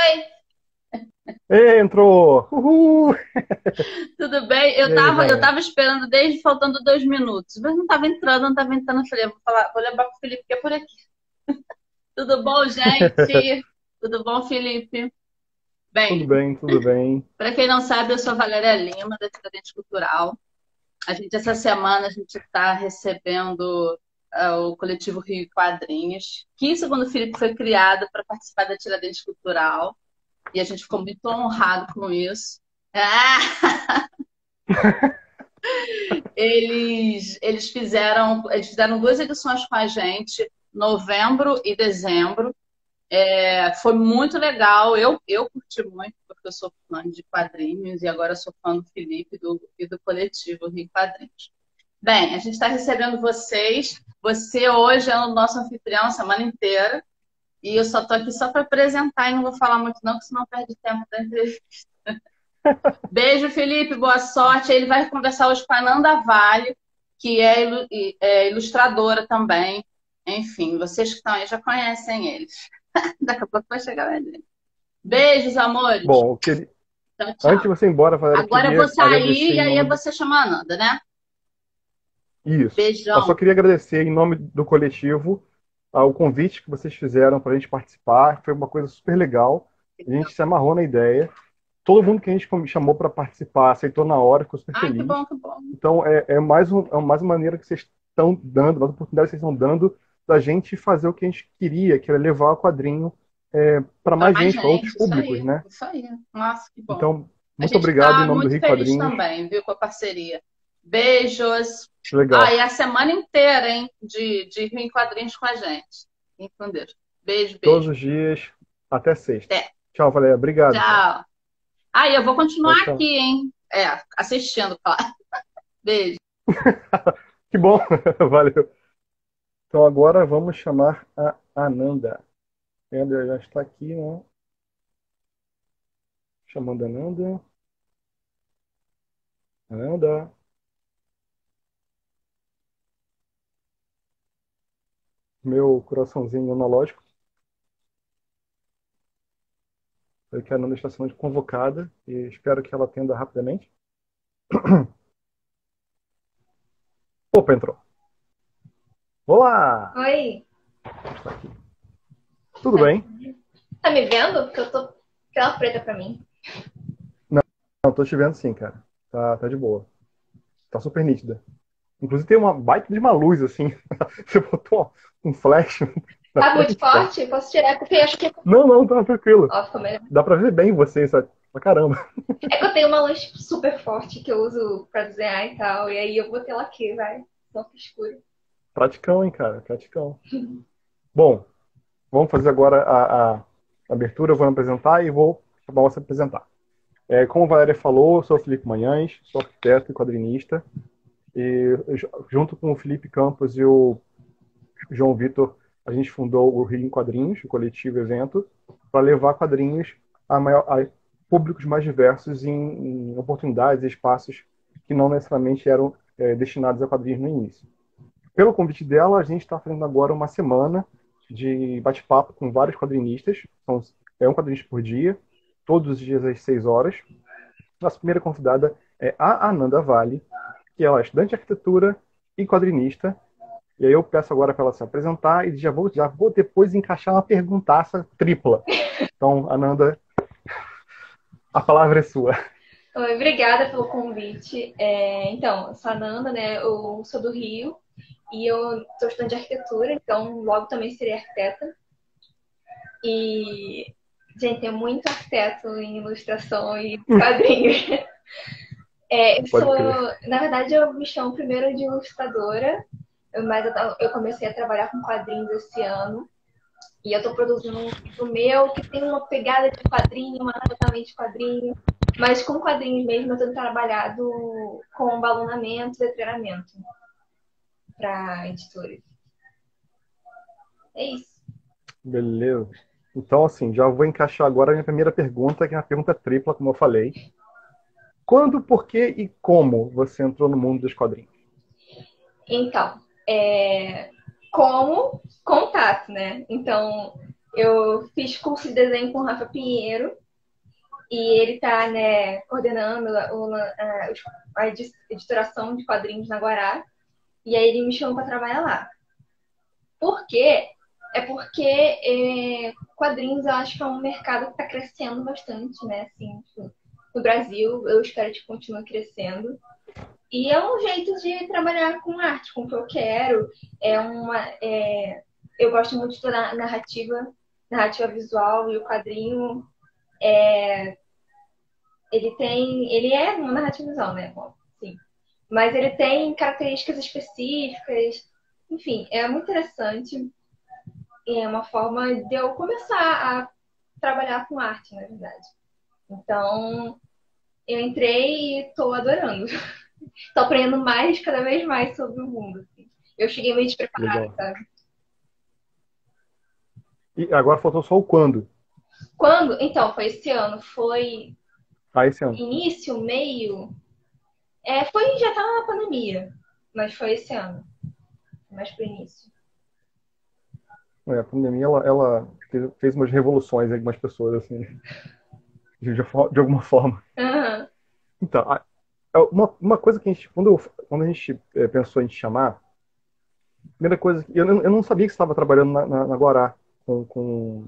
Oi, Ei, entrou! Uhul! tudo bem? E aí, Eu João? tava esperando desde faltando 2 minutos, mas não tava entrando, não tava entrando. Eu falei, vou lembrar pro Felipe que é por aqui. Tudo bom, gente? Tudo bom, Felipe? Tudo Bem, bem, tudo bem. para quem não sabe, eu sou a Valéria Lima, da Tiradentes Cultural. Essa semana, a gente está recebendo o coletivo Rio Quadrinhos, que, segundo o Felipe, foi criado para participar da Tiradentes Cultural. E a gente ficou muito honrado com isso. Eles fizeram 2 edições com a gente, novembro e dezembro. Foi muito legal. Eu curti muito, porque eu sou fã de quadrinhos e agora sou fã do Felipe e do coletivo Rio Quadrinhos. Bem, a gente está recebendo vocês. Você hoje é o nosso anfitrião a semana inteira. E eu só estou aqui só para apresentar e não vou falar muito, não, porque senão perde tempo da entrevista. Beijo, Felipe, boa sorte. Ele vai conversar hoje com a Nanda Vale, que é ilustradora também. Enfim, vocês que estão aí já conhecem eles. Daqui a pouco vai chegar a gente. Beijos, amores. Bom, Tchau, antes tchau. de você ir embora, Valéria, eu Agora eu vou queria agradecer sair e em aí nome você chama a Nanda, né? Isso. Eu só Beijão. queria agradecer em nome do coletivo o convite que vocês fizeram para a gente participar. Foi uma coisa super legal. A gente se amarrou na ideia. Todo mundo que a gente chamou para participar aceitou na hora, ficou super Ai, que feliz. bom, que bom. Então, mais uma maneira que vocês estão dando, mais uma oportunidade que vocês estão dando da gente fazer o que a gente queria, que era levar o quadrinho para Para mais mais gente, para outros gente, isso públicos, aí. né? Isso aí. Nossa, que bom. Então, A muito gente obrigado em está nome do muito Rio feliz Quadrinhos. também, viu, com a parceria. Beijos. Legal. E a semana inteira, hein, de Rio em Quadrinhos com a gente. Fiquem com Deus. Beijo, Todos beijo. os dias, até sexta. Até. Tchau, Valéria. Obrigado, cara. Tchau. E eu vou Tchau, continuar aqui, tchau. hein? Assistindo, claro. Beijo. Que bom. Valeu. Então, agora vamos chamar a Ananda. Ela já está aqui, né? Chamando a Ananda. Ananda. Meu coraçãozinho analógico. Foi que a Ananda está sendo convocada e espero que ela atenda rapidamente. Opa, entrou. Olá! Oi, Está aqui. Tudo tá, bem? tá me vendo? Porque eu tô aquela preta pra mim. Não, não, tô te vendo sim, cara. Tá de boa. Tá super nítida. Inclusive tem uma baita de uma luz, assim. Você botou um flash na Tá muito frente, cara. forte? Posso tirar? Porque eu acho que. Não, não, tá tranquilo. Ó, ficou melhor. Dá pra ver bem você, sabe? Pra caramba. É que eu tenho uma luz super forte que eu uso pra desenhar e tal. E aí eu botei ela aqui, vai. Não fica escuro. Praticão, hein, cara? Praticão. Bom, vamos fazer agora a abertura. Eu vou me apresentar e vou chamar você a apresentar. Como a Valéria falou, eu sou o Felipe Manhães, sou arquiteto e quadrinista. E junto com o Felipe Campos e o João Vitor, a gente fundou o Rio em Quadrinhos, o coletivo evento, para levar quadrinhos a públicos mais diversos em oportunidades e espaços que não necessariamente eram destinados a quadrinhos no início. Pelo convite dela, a gente está fazendo agora uma semana de bate-papo com vários quadrinistas. É um quadrinista por dia, todos os dias às 6 horas. Nossa primeira convidada é a Ananda Vale, que ela é estudante de arquitetura e quadrinista. E aí eu peço agora para ela se apresentar e já vou depois encaixar uma perguntaça tripla. Então, Ananda, a palavra é sua. Oi, obrigada pelo convite. Então, eu sou a Nanda, né? Eu sou do Rio e eu sou estudante de arquitetura, então logo também serei arquiteta. E, gente, tem muito arquiteto em ilustração e quadrinhos. Eu Pode sou, crer. na verdade, eu me chamo primeiro de ilustradora, mas eu comecei a trabalhar com quadrinhos esse ano. E eu tô produzindo um livro meu que tem uma pegada de quadrinho, mas não é totalmente quadrinho. Mas com quadrinhos mesmo, eu tenho trabalhado com balonamento e treinamento para editores. É isso. Beleza. Então, assim, já vou encaixar agora a minha primeira pergunta, que é uma pergunta tripla, como eu falei. Quando, por que e como você entrou no mundo dos quadrinhos? Então, como contato, né? Então, Eu fiz curso de desenho com o Rafa Pinheiro e ele está, né, coordenando a editoração de quadrinhos na Guará. E aí ele me chamou para trabalhar lá. Por quê? É porque quadrinhos eu acho que é um mercado que está crescendo bastante, né? Assim, no Brasil, eu espero que continue crescendo. E é um jeito de trabalhar com arte, com o que eu quero. Eu gosto muito da narrativa visual, e o quadrinho ele é uma narrativa visual, né? Bom, sim. Mas ele tem características específicas. Enfim, é muito interessante. E é uma forma de eu começar a trabalhar com arte, na verdade. Então, eu entrei e estou adorando. Estou aprendendo cada vez mais sobre o mundo. Assim. Eu cheguei meio despreparada, Legal. sabe? E agora faltou só o quando. Quando? Então, foi esse ano. Foi Esse ano. início, meio. Já estava na pandemia, mas foi esse ano. Mais pro início. A pandemia, ela fez umas revoluções em algumas pessoas, assim, de alguma forma. Uhum. Então, uma coisa que quando a gente pensou em te chamar, a primeira coisa, eu não sabia que você estava trabalhando na Guará com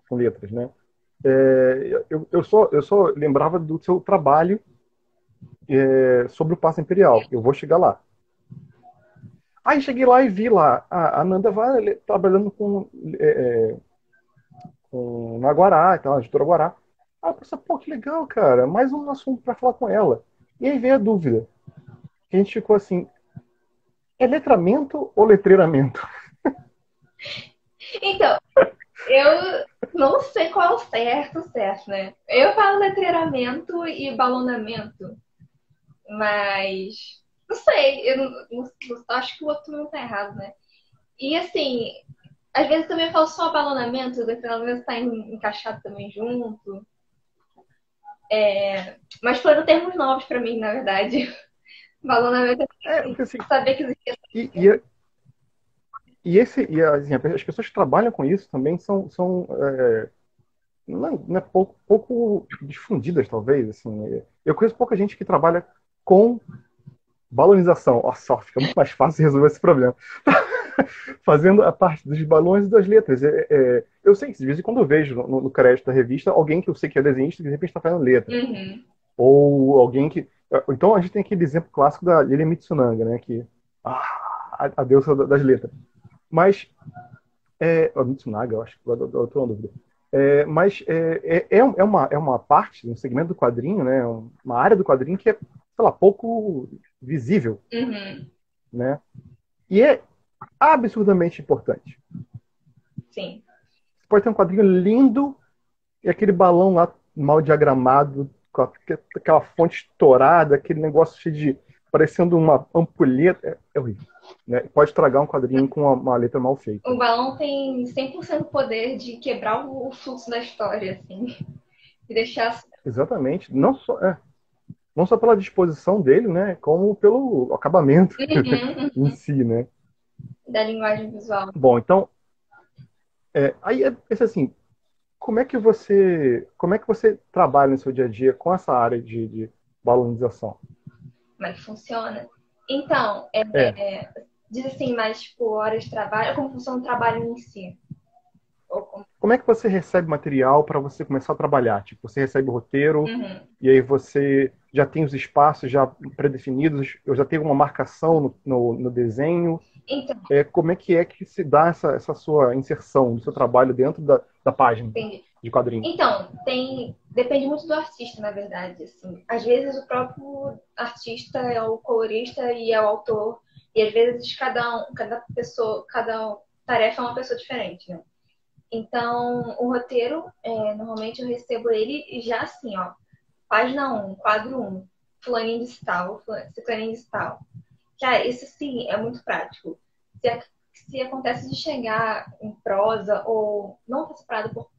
letras, né? Eu só lembrava do seu trabalho sobre o Paço Imperial. Eu vou chegar lá. Aí cheguei lá e vi lá a Nanda vai trabalhando na Guará, então, a editora Guará. Aí eu pensei, pô, que legal, cara, mais um assunto para falar com ela. E aí veio a dúvida. Que a gente ficou assim, é letramento ou letreiramento? Então, eu não sei qual é o certo, né? Eu falo letreiramento e balonamento, mas não sei, acho que o outro não tá errado, né? E assim, às vezes também eu falo só balonamento, o letreiramento tá encaixado também junto. Mas foram termos novos pra mim, na verdade. Balonamento Porque assim, é saber que existia. e, e, assim, as pessoas que trabalham com isso também são não é pouco difundidas, talvez. Assim. Eu conheço pouca gente que trabalha com balonização. Nossa, só fica muito mais fácil resolver esse problema. Fazendo a parte dos balões e das letras. Eu sei que de vez em quando eu vejo no crédito da revista alguém que eu sei que é desenhista e de repente está fazendo letra. Uhum. Ou alguém que. Então a gente tem aquele exemplo clássico da Lili Mitsunaga, né? Que, a deusa das letras. Mas. A Mitsunaga, eu acho, eu estou na dúvida. É uma parte, um segmento do quadrinho, né? Uma área do quadrinho que é, sei lá, pouco visível, Uhum. né? E é absurdamente importante. Sim. Você pode ter um quadrinho lindo e aquele balão lá mal diagramado, com aquela fonte estourada, aquele negócio cheio de parecendo uma ampulheta. É horrível. Né? Pode estragar um quadrinho com uma letra mal feita. O balão tem 100% poder de quebrar o fluxo da história, assim. E deixar. Exatamente. Não só pela disposição dele, né? Como pelo acabamento em si, né? Da linguagem visual. Bom, então. Aí é assim. Como é que você trabalha no seu dia a dia com essa área de balonização? Como é que funciona? Então, diz assim, mais tipo, horas de trabalho, como funciona o trabalho em si? Como é que você recebe material para você começar a trabalhar? Tipo, você recebe o roteiro e aí você já tem os espaços já predefinidos, eu já tenho uma marcação no desenho. Então, Como é que se dá essa sua inserção do seu trabalho dentro da página entendi. de quadrinho? Então, depende muito do artista, na verdade. Assim. Às vezes o próprio artista é o colorista e é o autor, e às vezes cada tarefa é uma pessoa diferente, né? Então, o roteiro, normalmente eu recebo ele já assim, ó. Página 1, quadro 1, fulaninho de tal, ciclaninho de tal. Cara, isso sim é muito prático. Se acontece de chegar em prosa ou não tá separado por.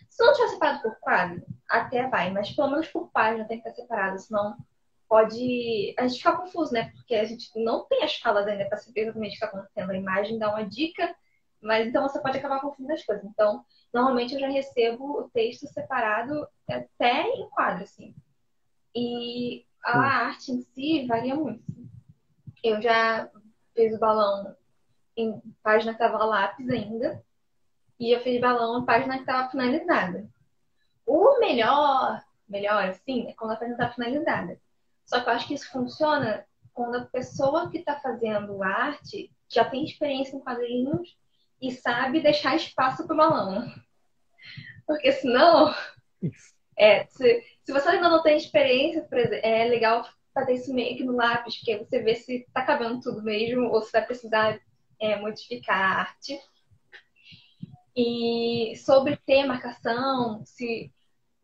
Se não tiver separado por quadro, até vai, mas pelo menos por página tem que estar separado, senão pode. A gente fica confuso, né? Porque a gente não tem as falas ainda para saber exatamente o que está acontecendo. A imagem dá uma dica Mas então você pode acabar confundindo as coisas. Então, normalmente eu já recebo o texto separado até em quadro, assim. E a Sim. arte em si varia muito. Eu já fiz o balão em página que estava lápis ainda. E eu fiz balão em página que estava finalizada. O melhor, assim, é quando a página está finalizada. Só que eu acho que isso funciona quando a pessoa que está fazendo a arte já tem experiência em quadrinhos e sabe deixar espaço para o balão. Porque senão, Isso. se você ainda não tem experiência, por exemplo, é legal fazer isso meio que no lápis, porque você vê se está cabendo tudo mesmo ou se vai precisar modificar a arte. E sobre ter marcação, se...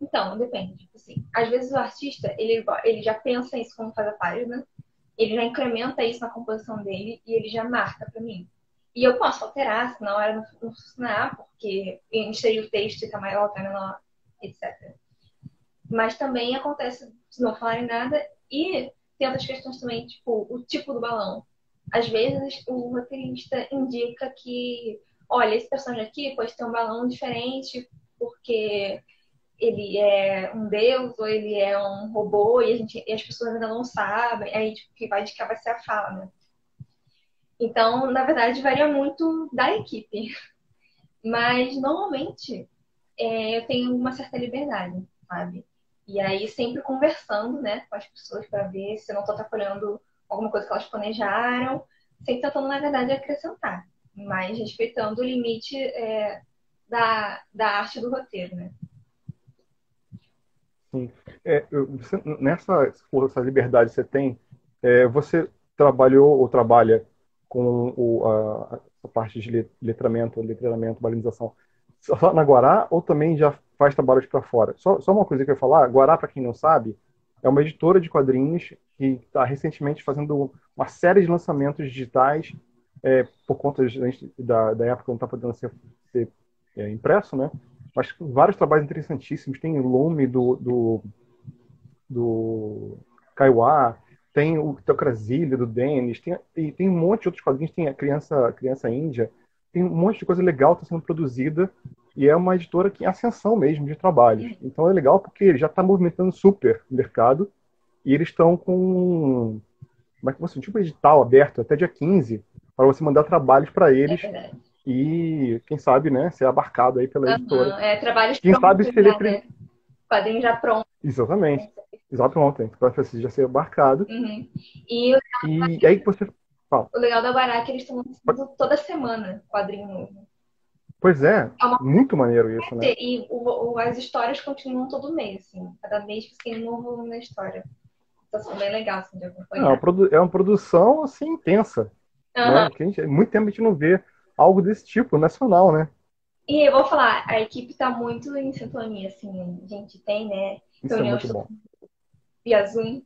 Então, depende. Tipo assim, às vezes o artista, ele já pensa isso quando faz a página, ele já incrementa isso na composição dele e ele já marca para mim. E eu posso alterar, se na hora não funcionar, porque encher o texto está maior, está menor, etc. Mas também acontece se não falarem nada e tem outras questões também, tipo, o tipo do balão. Às vezes o roteirista indica que, olha, esse personagem aqui pode ter um balão diferente porque ele é um deus ou ele é um robô e as pessoas ainda não sabem, aí tipo, que vai de que vai ser a fala, né? Então, na verdade, varia muito da equipe. Mas, normalmente, eu tenho uma certa liberdade, sabe? E aí, sempre conversando, né, com as pessoas para ver se eu não estou atrapalhando alguma coisa que elas planejaram, sempre tentando, na verdade, acrescentar, mas respeitando o limite da arte do roteiro, né? Sim. Essa liberdade que você tem, você trabalhou ou trabalha com a parte de letramento, balenização, só na Guará ou também já faz trabalhos para fora? Só uma coisa que eu ia falar, Guará, para quem não sabe, é uma editora de quadrinhos que está recentemente fazendo uma série de lançamentos digitais por conta da época que não está podendo ser impresso, né? Mas vários trabalhos interessantíssimos. Tem o Lume do Kaiowá, tem o Teocrasília, do Denis, tem um monte de outros quadrinhos, tem a Criança Índia, tem um monte de coisa legal que está sendo produzida e é uma editora que é ascensão mesmo de trabalhos. Então é legal porque ele já está movimentando super o mercado e eles estão com como é que você, tipo edital aberto até dia 15 para você mandar trabalhos para É eles verdade. e quem sabe, né, ser abarcado aí pela editora. Trabalhos Quem sabe prontos se ele já, né? Quadrinho já pronto. Exatamente. Exato ontem. Para já ser abarcado. Uhum. E E aí você fala. o legal da Guará é que eles estão lançando toda semana quadrinho novo. Pois é, É uma muito maneiro isso, né? E as histórias continuam todo mês, assim. Cada mês tem um novo volume na história. Tá sendo bem legal, assim, de acompanhar. É uma produção, assim, intensa, Uhum. né? Que muito tempo a gente não vê algo desse tipo, nacional, né? E eu vou falar, a equipe tá muito em sintonia, assim. A gente tem, né, Isso é reuniões muito bom. via Zoom.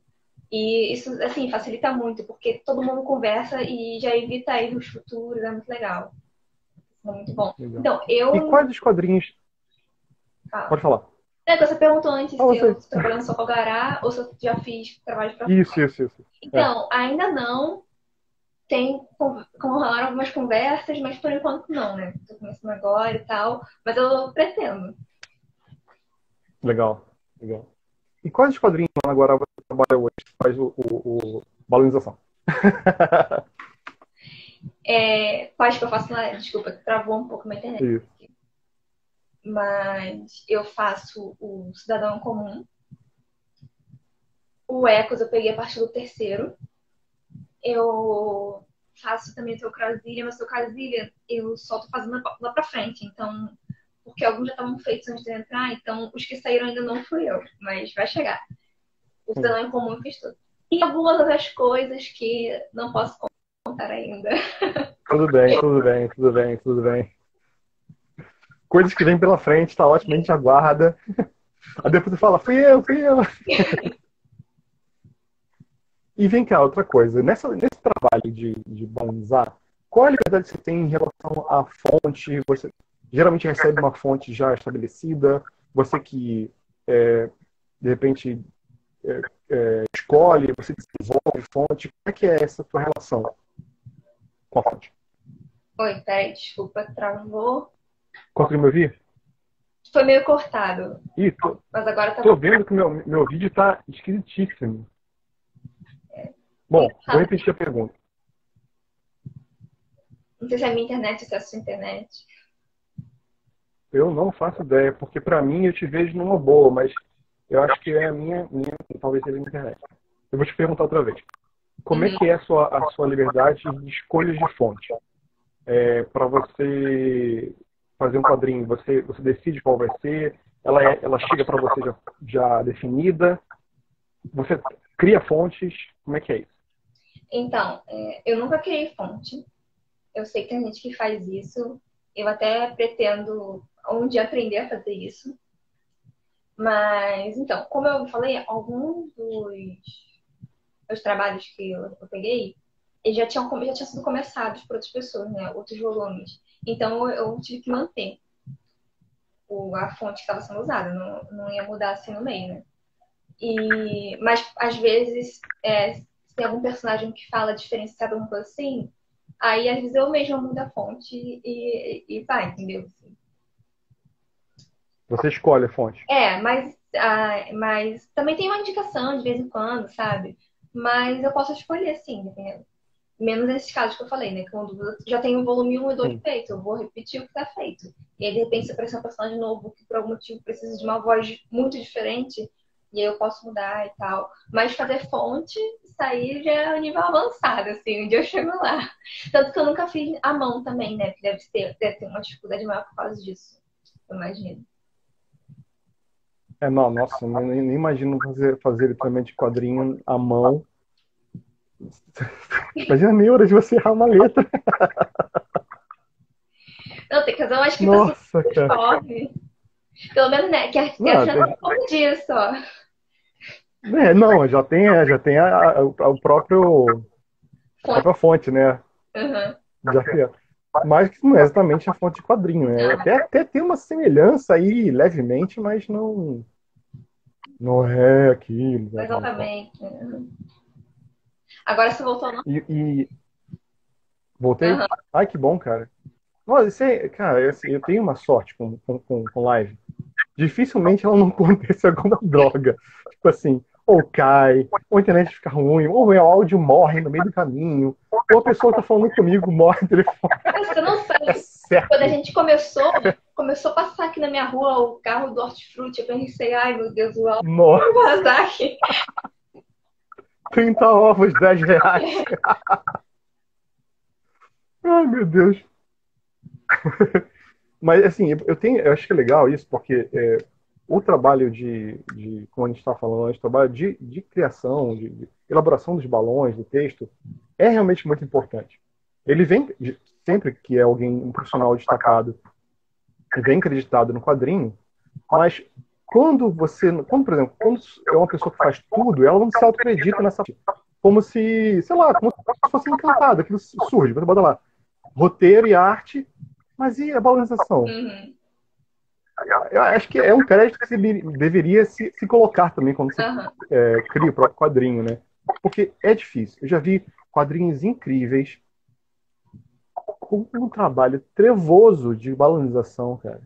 E isso, assim, facilita muito, porque todo mundo conversa e já evita erros futuros, é muito legal. É muito bom. Legal. Então, E quais os quadrinhos? Fala. Pode falar. Você perguntou antes Fala se eu você. estou trabalhando só com o Gará ou se eu já fiz trabalho para Isso, fora. isso, isso. Então, ainda não. Tem como rolar algumas conversas, mas por enquanto não, né? Tô começando agora e tal, mas eu pretendo. Legal, legal. E quais os quadrinhos agora você trabalha hoje? Faz o balonização. Quais que eu faço lá? Desculpa, travou um pouco a minha internet. Isso. Mas eu faço o Cidadão Comum. O Ecos eu peguei a partir do terceiro. Eu faço também o Teocrasília, mas o Teocrasília eu só tô fazendo lá pra frente. Então, porque alguns já estavam feitos antes de eu entrar, então os que saíram ainda não fui eu, mas vai chegar. O Cidadão em Comum eu fiz tudo. E algumas outras coisas que não posso contar ainda. Tudo bem, tudo bem, tudo bem, tudo bem. Coisas que vêm pela frente, tá ótimo, a gente aguarda. Aí depois você fala, fui eu, fui eu. E vem cá, outra coisa. Nesse trabalho de balonizar, qual a liberdade que você tem em relação à fonte? Você geralmente recebe uma fonte já estabelecida? Você que, de repente, escolhe, você desenvolve fonte? Como é que é essa tua relação com a fonte? Oi, peraí, desculpa, travou. Conseguiu me ouvir? Foi meio cortado, Ih, mas agora tá tô bom. vendo que meu vídeo tá esquisitíssimo. Bom, vou repetir a pergunta. Não sei se é a minha internet ou se é a sua internet. Eu não faço ideia, porque pra mim eu te vejo numa boa, mas eu acho que é a minha talvez seja a internet. Eu vou te perguntar outra vez. Como é que é a sua liberdade de escolhas de fonte? Para você fazer um quadrinho, você decide qual vai ser, ela chega para você já definida, você cria fontes, como é que é isso? Então, eu nunca criei fonte. Eu sei que tem gente que faz isso. Eu até pretendo um dia aprender a fazer isso. Mas, então, como eu falei, alguns dos trabalhos que eu peguei, eles já tinham sido começados por outras pessoas, né? Outros volumes. Então, eu tive que manter a fonte que estava sendo usada. Não ia mudar assim no meio, né? Mas, às vezes, se tem algum personagem que fala diferenciado, alguma coisa assim, aí, às vezes, eu mesma mudo a fonte e vai, entendeu? Você escolhe a fonte. Mas também tem uma indicação de vez em quando, sabe? Mas eu posso escolher, sim, dependendo. Menos nesses casos que eu falei, né? Quando já tem o volume 1 e 2 feito, eu vou repetir o que tá feito. E aí, de repente, se aparecer um personagem novo que por algum motivo precisa de uma voz muito diferente, e aí eu posso mudar e tal. Mas fazer fonte, isso aí já é um nível avançado, assim, um dia eu chego lá. Tanto que eu nunca fiz à mão também, né? Porque deve ter uma dificuldade maior por causa disso, eu imagino. Não, nossa, eu nem imagino fazer literalmente quadrinho à mão. Imagina a neura de você errar uma letra. Não, tem que fazer uma escrita Nossa, super cara. suave. Pelo menos, né? Que arquiteto já não como disso, ó. Não, já tem a própria fonte, né? Uhum. Mas que não é exatamente a fonte de quadrinho, né? Até tem uma semelhança aí, levemente, mas não é aquilo. Né? Exatamente. Agora você voltou no. Voltei? Uhum. Ai, que bom, cara. Olha, cara, eu tenho uma sorte com live. Dificilmente ela não acontece alguma droga. Tipo assim, ou cai, ou a internet fica ruim, ou o áudio morre no meio do caminho, ou a pessoa que tá falando comigo morre no telefone. Você não sabe. Certo. Quando a gente começou a passar aqui na minha rua o carro do Hortifruti, eu pensei, ai meu Deus, o áudio vai vazar aqui. 30 ovos, R$10. Ai, meu Deus. Mas, assim, eu acho que é legal isso, porque o trabalho como a gente está falando, o trabalho de criação, de elaboração dos balões, do texto, é realmente muito importante. Ele vem, sempre que é alguém, um profissional destacado, vem acreditado no quadrinho, mas quando, por exemplo, quando é uma pessoa que faz tudo, ela não se autoacredita nessa. Como se, sei lá, como se fosse encantada, aquilo surge, você bota lá, roteiro e arte, mas e a balanização? Uhum. Eu acho que é um crédito que você deveria se colocar também quando você cria o próprio quadrinho, né? Porque é difícil. Eu já vi quadrinhos incríveis com um trabalho trevoso de balanização, cara.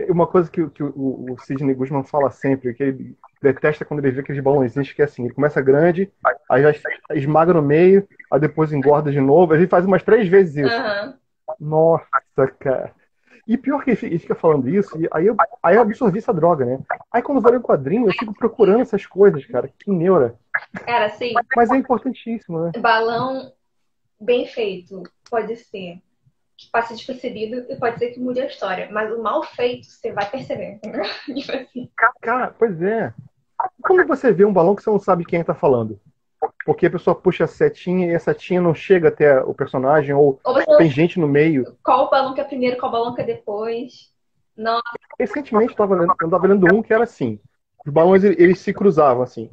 Uma coisa que o Sidney Guzman fala sempre, que ele detesta quando ele vê aqueles balãozinhos que é assim, ele começa grande, aí já esmaga no meio, aí depois engorda de novo, ele faz umas 3 vezes isso. Uhum. Nossa, cara. E pior que ele fica falando isso, e aí eu absorvi essa droga, né? Aí quando eu vou ler o quadrinho, eu fico procurando essas coisas, cara. Que neura. Cara, assim, Mas é importantíssimo, né? balão bem feito pode ser que passe despercebido e pode ser que mude a história. Mas o mal feito, você vai perceber, entendeu? Tipo assim. Cara, pois é. Como você vê um balão que você não sabe quem tá falando? Porque a pessoa puxa a setinha e a setinha não chega até o personagem, ou tem gente no meio. Qual balão que é primeiro, qual balão que é depois. Não. Recentemente eu tava lendo um que era assim. Os balões eles se cruzavam assim.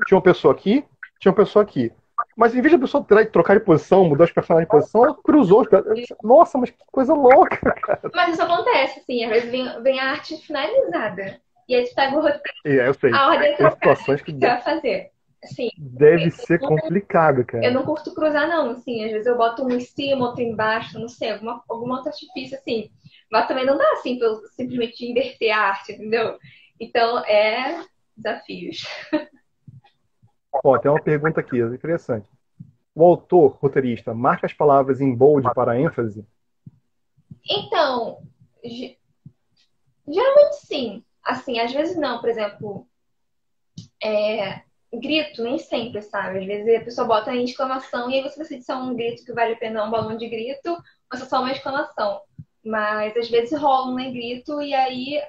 Tinha uma pessoa aqui, tinha uma pessoa aqui. Mas em vez da pessoa trocar de posição, mudar os personagens de posição, ela cruzou os personagens. Nossa, mas que coisa louca, cara. Mas isso acontece, assim, às vezes vem a arte finalizada. E aí você pega o roteiro. Eu sei. A ordem Tem situações que você vai fazer. Assim, Deve ser complicado, eu cara. não curto cruzar, não, assim. Às vezes eu boto um em cima, outro embaixo, não sei, alguma outro artifício, assim. Mas também não dá, assim, pra eu simplesmente inverter a arte, entendeu? Então, desafios. Ó, tem uma pergunta aqui, interessante. O autor, roteirista, marca as palavras em bold para ênfase? Então, geralmente sim. Assim, às vezes não. Por exemplo, grito, nem sempre, sabe? Às vezes a pessoa bota em exclamação e aí você decide se é um grito que vale a pena um balão de grito ou se é só uma exclamação. Mas às vezes rola um negrito e aí,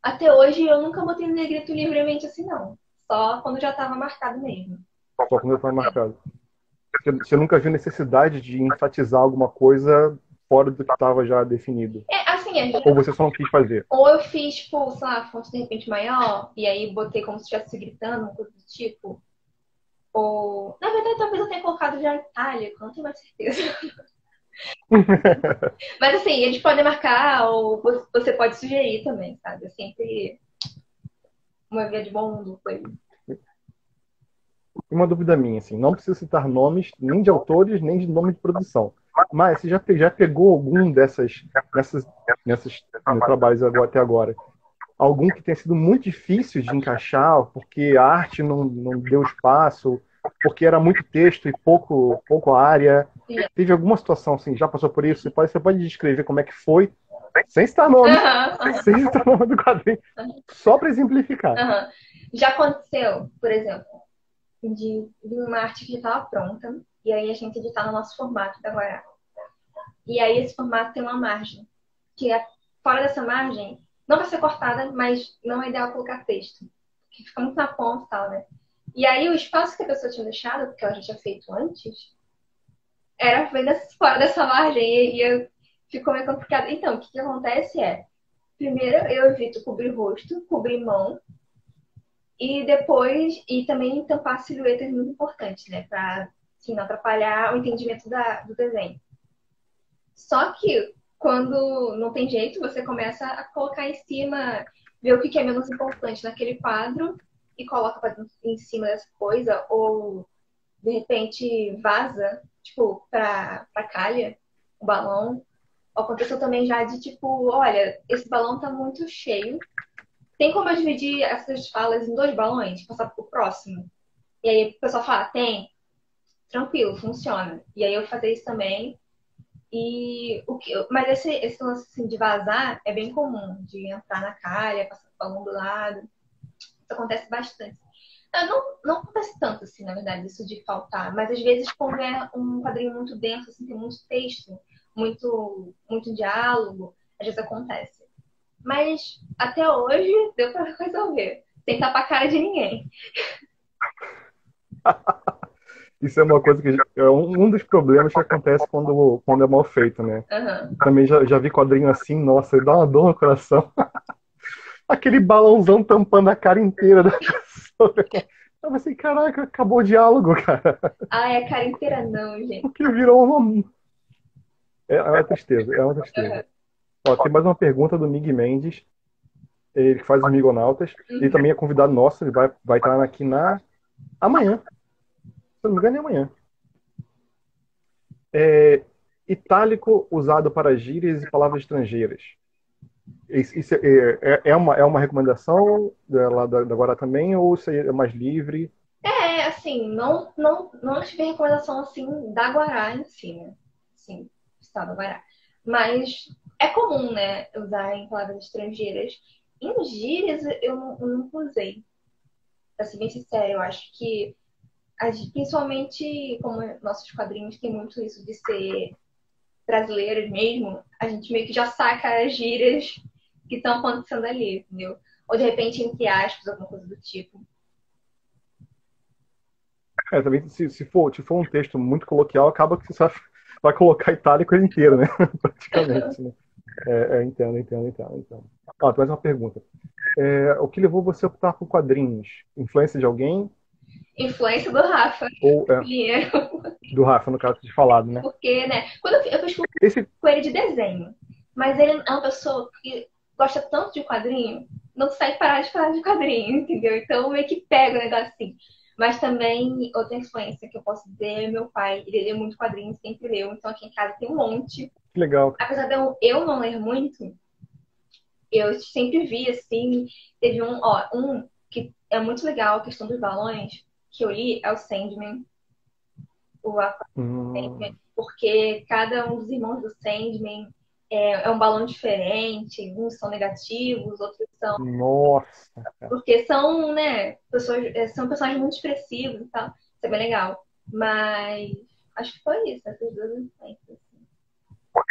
até hoje, eu nunca botei negrito livremente assim, não. Só quando já estava marcado mesmo. Só quando está marcado. Você nunca viu necessidade de enfatizar alguma coisa fora do que estava já definido? Assim, Ou você só não quis fazer? ou eu fiz, tipo, sei lá, fonte de repente maior, e aí botei como se estivesse gritando, uma coisa do tipo. Ou, na verdade, talvez eu tenha colocado já itálico, não tenho mais certeza. Mas assim, eles podem marcar ou você pode sugerir também, sabe? É sempre uma via de bom mundo com ele. Uma dúvida minha, assim, não precisa citar nomes nem de autores, nem de nome de produção. Mas você já pegou algum nessas trabalhos até agora? Algum que tenha sido muito difícil de encaixar, porque a arte não deu espaço, porque era muito texto e pouco área? Teve alguma situação assim, já passou por isso? Você pode descrever como é que foi, sem citar nome, sem citar nome do quadrinho, só para exemplificar. Já aconteceu, por exemplo, de uma arte que já estava pronta, e aí a gente editar no nosso formato da Guará. E aí esse formato tem uma margem, que é fora dessa margem, não vai ser cortada, mas não é ideal colocar texto, que fica muito na ponta e tal, né? E aí o espaço que a pessoa tinha deixado, porque ela já tinha feito antes, era bem fora dessa margem e ficou meio complicado. Então, o que acontece é, primeiro eu evito cobrir rosto, cobrir mão, e depois, e também tampar silhuetas muito importantes, né? Pra, assim, não atrapalhar o entendimento do desenho. Só que quando não tem jeito, você começa a colocar em cima, ver o que é menos importante naquele quadro e coloca em cima dessa coisa, ou de repente vaza, tipo, pra calha, o balão. Aconteceu também já de tipo, olha, esse balão tá muito cheio. Tem como eu dividir essas falas em 2 balões, passar pro próximo? E aí o pessoal fala, tem, tranquilo, funciona. E aí eu fazer isso também. Mas esse lance assim, de vazar é bem comum, de entrar na calha, passar o balão do lado. Isso acontece bastante. Não acontece tanto, assim, na verdade, isso de faltar. Mas às vezes, quando é um quadrinho muito denso, assim, tem muito texto, muito diálogo, às vezes acontece. Mas até hoje deu pra resolver. Sem tapar a cara de ninguém. Isso é uma coisa que é um dos problemas que acontece quando é mal feito, né? Uhum. Também já vi quadrinho assim, nossa, dá uma dor no coração. Aquele balãozão tampando a cara inteira da pessoa. Eu pensei, caraca, acabou o diálogo, cara. Ah, é a cara inteira não, gente. Porque virou uma. É uma tristeza, é uma Uhum. tristeza. Ó, tem mais uma pergunta do Mig Mendes, ele que faz os Migonautas. Ele também é convidado nosso, ele vai estar aqui amanhã. Se eu não me engano, é amanhã. Itálico usado para gírias e palavras estrangeiras. Isso é uma recomendação lá da Guará também, ou isso é mais livre? Assim, não tive recomendação assim da Guará em si, né? Assim, estado Guará. Mas é comum, né, usar em palavras estrangeiras. Em gírias eu nunca usei. Pra ser bem sincera, eu acho que principalmente como nossos quadrinhos tem muito isso de ser brasileiros mesmo, a gente meio que já saca as gírias que estão acontecendo ali, entendeu? Ou de repente, entre aspas, alguma coisa do tipo. Também se for um texto muito coloquial, acaba que você vai colocar itálico inteiro, né? Praticamente, né? Entendo. Tem mais uma pergunta. O que levou você a optar por quadrinhos? Influência de alguém? Influência do Rafa Ou Pinheiro. do Rafa, no caso de falado, né? Porque, né, quando eu fiz Esse, com ele de desenho, mas ele é uma pessoa que gosta tanto de quadrinho, não consegue parar de falar de quadrinho, entendeu? Então meio que pega o negócio assim. Mas também, outra influência que eu posso dizer é meu pai. Ele lê muito quadrinhos, sempre leu. Então aqui em casa tem um monte. Que legal. Apesar de eu não ler muito, eu sempre vi, assim, teve um que é muito legal, a questão dos balões, que eu li, é o Sandman, o Sandman, porque cada um dos irmãos do Sandman é um balão diferente, uns são negativos, outros são... Nossa, cara. Porque são, né, são personagens muito expressivos e tal, isso é bem legal. Mas acho que foi isso, essas duas influências.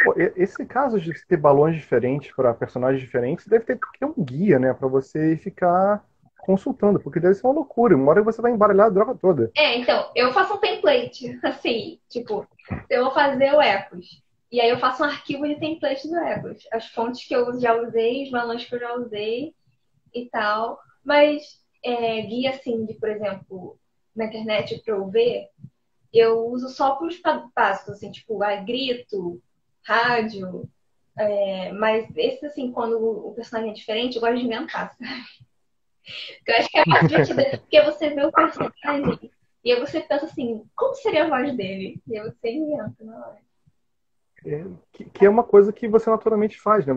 Pô, esse caso de ter balões diferentes para personagens diferentes deve ter que ter um guia, né, para você ficar consultando, porque deve ser uma loucura. Uma hora você vai embaralhar a droga toda. Então, eu faço um template, assim, tipo, eu vou fazer o Epos. E aí eu faço um arquivo de template do Epos. As fontes que eu já usei, os balões que eu já usei e tal. Mas guia, assim, de, por exemplo, na internet pra eu ver, eu uso só para os básicos, assim, tipo, grito, rádio. Mas esse, assim, quando o personagem é diferente, eu gosto de inventar, sabe? Eu acho que é mais divertido, porque você vê o personagem e aí você pensa assim, como seria a voz dele? E aí você inventa na hora. Que é uma coisa que você naturalmente faz, né?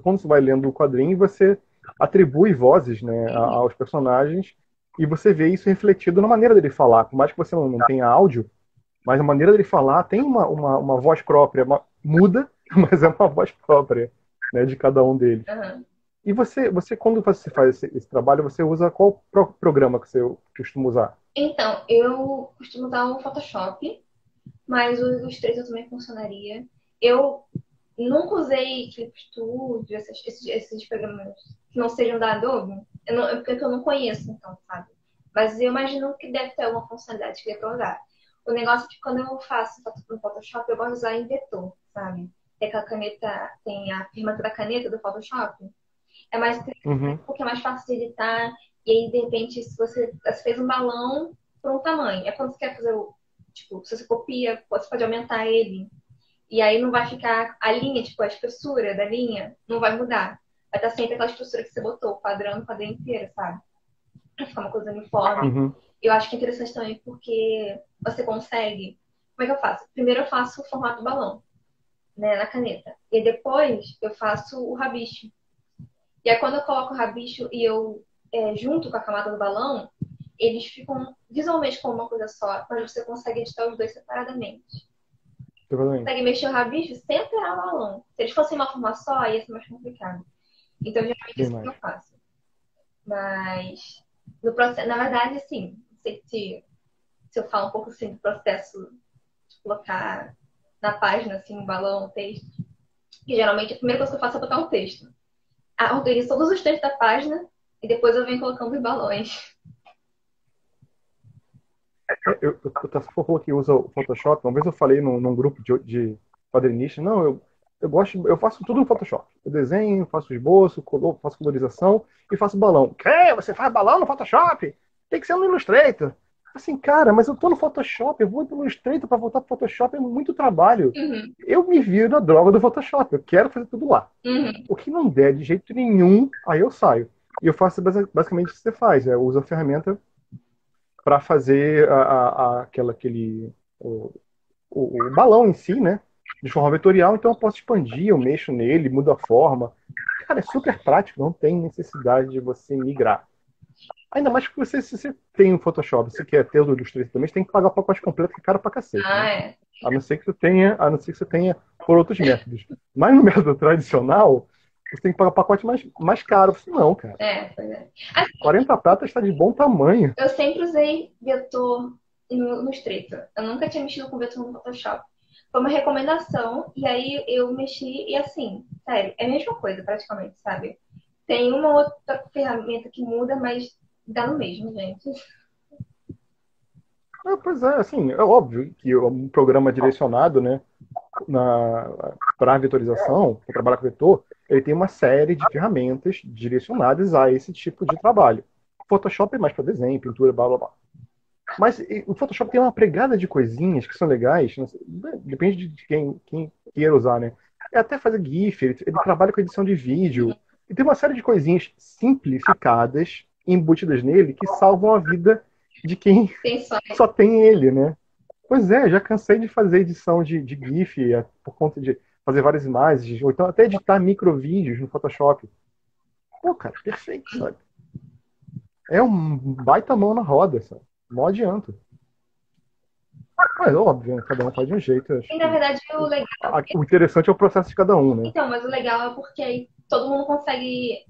Quando você vai lendo o quadrinho, você atribui vozes, né, aos personagens e você vê isso refletido na maneira dele falar. Por mais que você não tenha áudio, mas a maneira dele falar tem uma voz própria, muda, mas é uma voz própria, né, de cada um deles. Uhum. E quando você faz esse trabalho, você usa qual programa que você costuma usar? Então, eu costumo usar o Photoshop, mas o Illustrator também funcionaria. Eu nunca usei Clip Studio, esses programas que não sejam da Adobe, porque eu não conheço, então, sabe? Mas eu imagino que deve ter alguma funcionalidade que dê pra usar. O negócio é que quando eu faço no Photoshop, eu gosto de usar em vetor, sabe? Tem aquela caneta, tem a firma da caneta do Photoshop. É mais porque é mais fácil de editar. E aí, de repente, se você fez um balão por um tamanho, é quando você quer fazer tipo, se você copia, você pode aumentar ele. E aí não vai ficar a linha, tipo, a espessura da linha não vai mudar. Vai estar sempre aquela espessura que você botou, o quadrinho inteiro, sabe? Pra ficar uma coisa uniforme. Uhum. Eu acho que é interessante também porque você consegue. Como é que eu faço? Primeiro eu faço o formato do balão, né, na caneta. E depois eu faço o rabicho. E aí quando eu coloco o rabicho e eu junto com a camada do balão, eles ficam visualmente como uma coisa só, mas você consegue editar os dois separadamente. Você consegue mexer o rabicho sem alterar o balão. Se eles fossem uma forma só, ia ser mais complicado. Então, geralmente, isso que eu faço. Mas, no processo, na verdade, assim, não sei se eu falo um pouco assim do processo de colocar na página, assim, um balão, um texto. Que geralmente a primeira coisa que eu faço é botar um texto. Organizo todos os textos da página e depois eu venho colocando os balões. Você falou que usa o Photoshop. Uma vez eu falei num grupo de quadrinistas, não, eu faço tudo no Photoshop. Eu desenho, faço esboço, faço colorização e faço balão. Que? Você faz balão no Photoshop? Tem que ser no Illustrator. Assim, cara, mas eu tô no Photoshop, eu vou no Illustrator pra voltar pro Photoshop, é muito trabalho. Uhum. Eu me viro na droga do Photoshop, eu quero fazer tudo lá. Uhum. O que não der de jeito nenhum, aí eu saio. E eu faço basicamente o que você faz, eu uso a ferramenta para fazer o balão em si, né? De forma vetorial, então eu posso expandir, eu mexo nele, mudo a forma. Cara, é super prático, não tem necessidade de você migrar. Ainda mais que se você tem um Photoshop, você quer ter o do Illustrator também, você tem que pagar o pacote completo, que é caro pra cacete. Né? A não ser que você tenha por outros métodos. Mas no método tradicional, você tem que pagar o pacote mais caro. Não, cara. Pois é. Assim, 40 pratas está de bom tamanho. Eu sempre usei vetor no Illustrator. Eu nunca tinha mexido com vetor no Photoshop. Foi uma recomendação, e aí eu mexi, e assim, sério, é a mesma coisa praticamente, sabe? Tem uma outra ferramenta que muda, mas dá no mesmo, gente. Pois é, assim, é óbvio que um programa direcionado, né, para vetorização, para trabalhar com vetor, ele tem uma série de ferramentas direcionadas a esse tipo de trabalho. O Photoshop é mais para desenho, pintura, blá blá blá. Mas o Photoshop tem uma pregada de coisinhas que são legais, depende de quem queira usar, né? É até fazer GIF, ele trabalha com edição de vídeo, e tem uma série de coisinhas simplificadas, embutidas nele, que salvam a vida de quem Tem só. só tem ele, né? Pois é, já cansei de fazer edição de GIF por conta de fazer várias imagens, ou então até editar microvídeos no Photoshop. Pô, cara, perfeito, sabe? É um baita mão na roda, sabe? Mó adianto. Mas óbvio, né? Cada um faz de um jeito. Acho E na que verdade o legal. o interessante é o processo de cada um, né? Então, mas o legal é porque aí todo mundo consegue.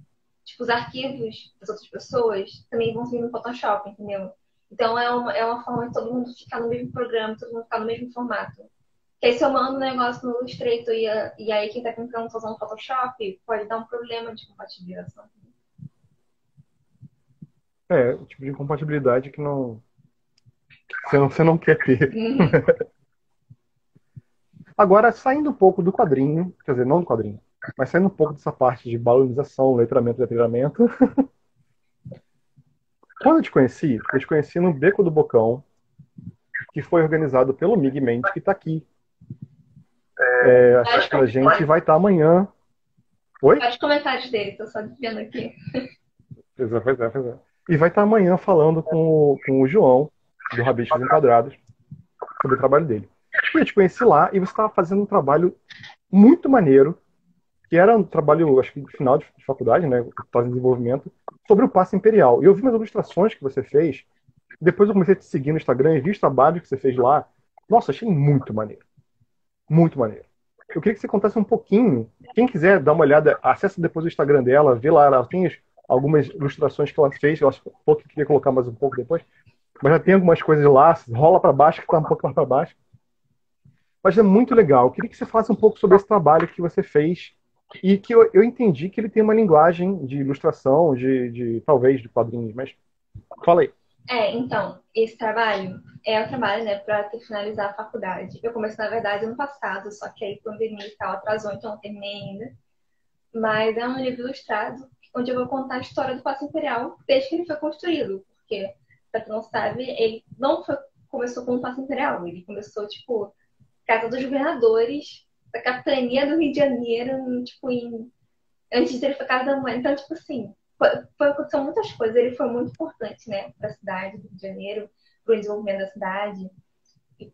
Tipo, os arquivos das outras pessoas também vão vir no Photoshop, entendeu? Então é uma forma de todo mundo ficar no mesmo programa, todo mundo ficar no mesmo formato. Porque aí se eu mando um negócio no Illustrator e aí quem tá tentando fazer um Photoshop pode dar um problema de compatibilização. É, o tipo de incompatibilidade que você não quer ter. Agora, saindo um pouco do quadrinho, quer dizer, não do quadrinho, mas saindo um pouco dessa parte de balonização, letramento e letramento. Quando eu te conheci no Beco do Bocão, que foi organizado pelo Mig Mendes, que está aqui assistindo a gente, e vai estar amanhã. Oi? Vários comentários dele, tô só vendo aqui. Pois é. E vai estar amanhã falando com o João, do Rabiscos Enquadrados, sobre o trabalho dele. Eu te conheci lá e você estava fazendo um trabalho muito maneiro, que era um trabalho, acho que de final de faculdade, né, fazendo desenvolvimento, sobre o Paço Imperial. E eu vi umas ilustrações que você fez, depois eu comecei a te seguir no Instagram e vi os trabalhos que você fez lá. Nossa, achei muito maneiro. Muito maneiro. Eu queria que você contasse um pouquinho. Quem quiser dar uma olhada, acessa depois o Instagram dela, vê lá, ela tem algumas ilustrações que ela fez, eu acho que queria colocar mais um pouco depois, mas já tem algumas coisas lá, rola para baixo, que está um pouco mais para baixo. Mas é muito legal. Eu queria que você falasse um pouco sobre esse trabalho que você fez e que eu entendi que ele tem uma linguagem de ilustração, talvez de quadrinhos, mas fala aí. Então, esse trabalho é o trabalho, né, para finalizar a faculdade. Eu comecei, na verdade, ano passado, só que aí a pandemia e tal atrasou, então não terminei ainda. Mas é um livro ilustrado, onde eu vou contar a história do Paço Imperial desde que ele foi construído. Porque, pra quem não sabe, ele não começou com o Paço Imperial. Ele começou, tipo, Casa dos Governadores, da Capitania do Rio de Janeiro, tipo, antes dele foi Casa da Mãe. Então, tipo assim, aconteceu muitas coisas. Ele foi muito importante, né, para a cidade do Rio de Janeiro, para o desenvolvimento da cidade e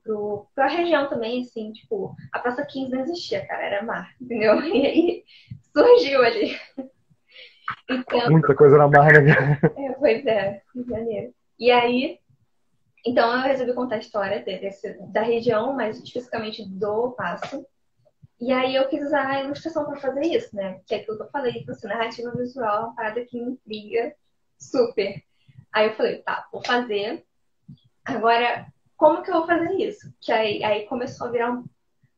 pra região também, assim, tipo, a Praça 15 não existia, cara, era mar, entendeu? E aí surgiu ali. Então, Muita coisa na marra, né? pois é, Rio de Janeiro. E aí, então eu resolvi contar a história da região, mas especificamente do Paço. E aí eu quis usar a ilustração para fazer isso, né? Que é aquilo que eu falei, que assim, narrativa visual é uma parada que me intriga super. Aí eu falei, tá, vou fazer. Agora, como que eu vou fazer isso? Que aí começou a virar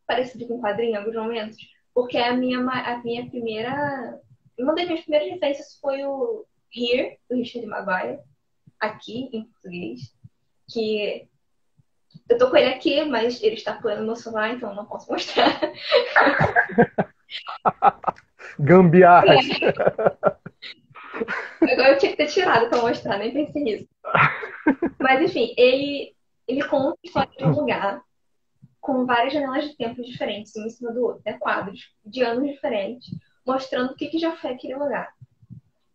parecido com quadrinho em alguns momentos, porque a minha primeira. Uma das minhas primeiras referências foi o Here, do Richard Maguire, aqui em português, que eu tô com ele aqui, mas ele está pulando no meu celular, então eu não posso mostrar. Gambiarras. Agora eu tinha que ter tirado pra mostrar, nem pensei nisso. Mas enfim, ele conta a história de um lugar com várias janelas de tempo diferentes, um em cima do outro, né? Quadros de anos diferentes, mostrando o que já foi aquele lugar.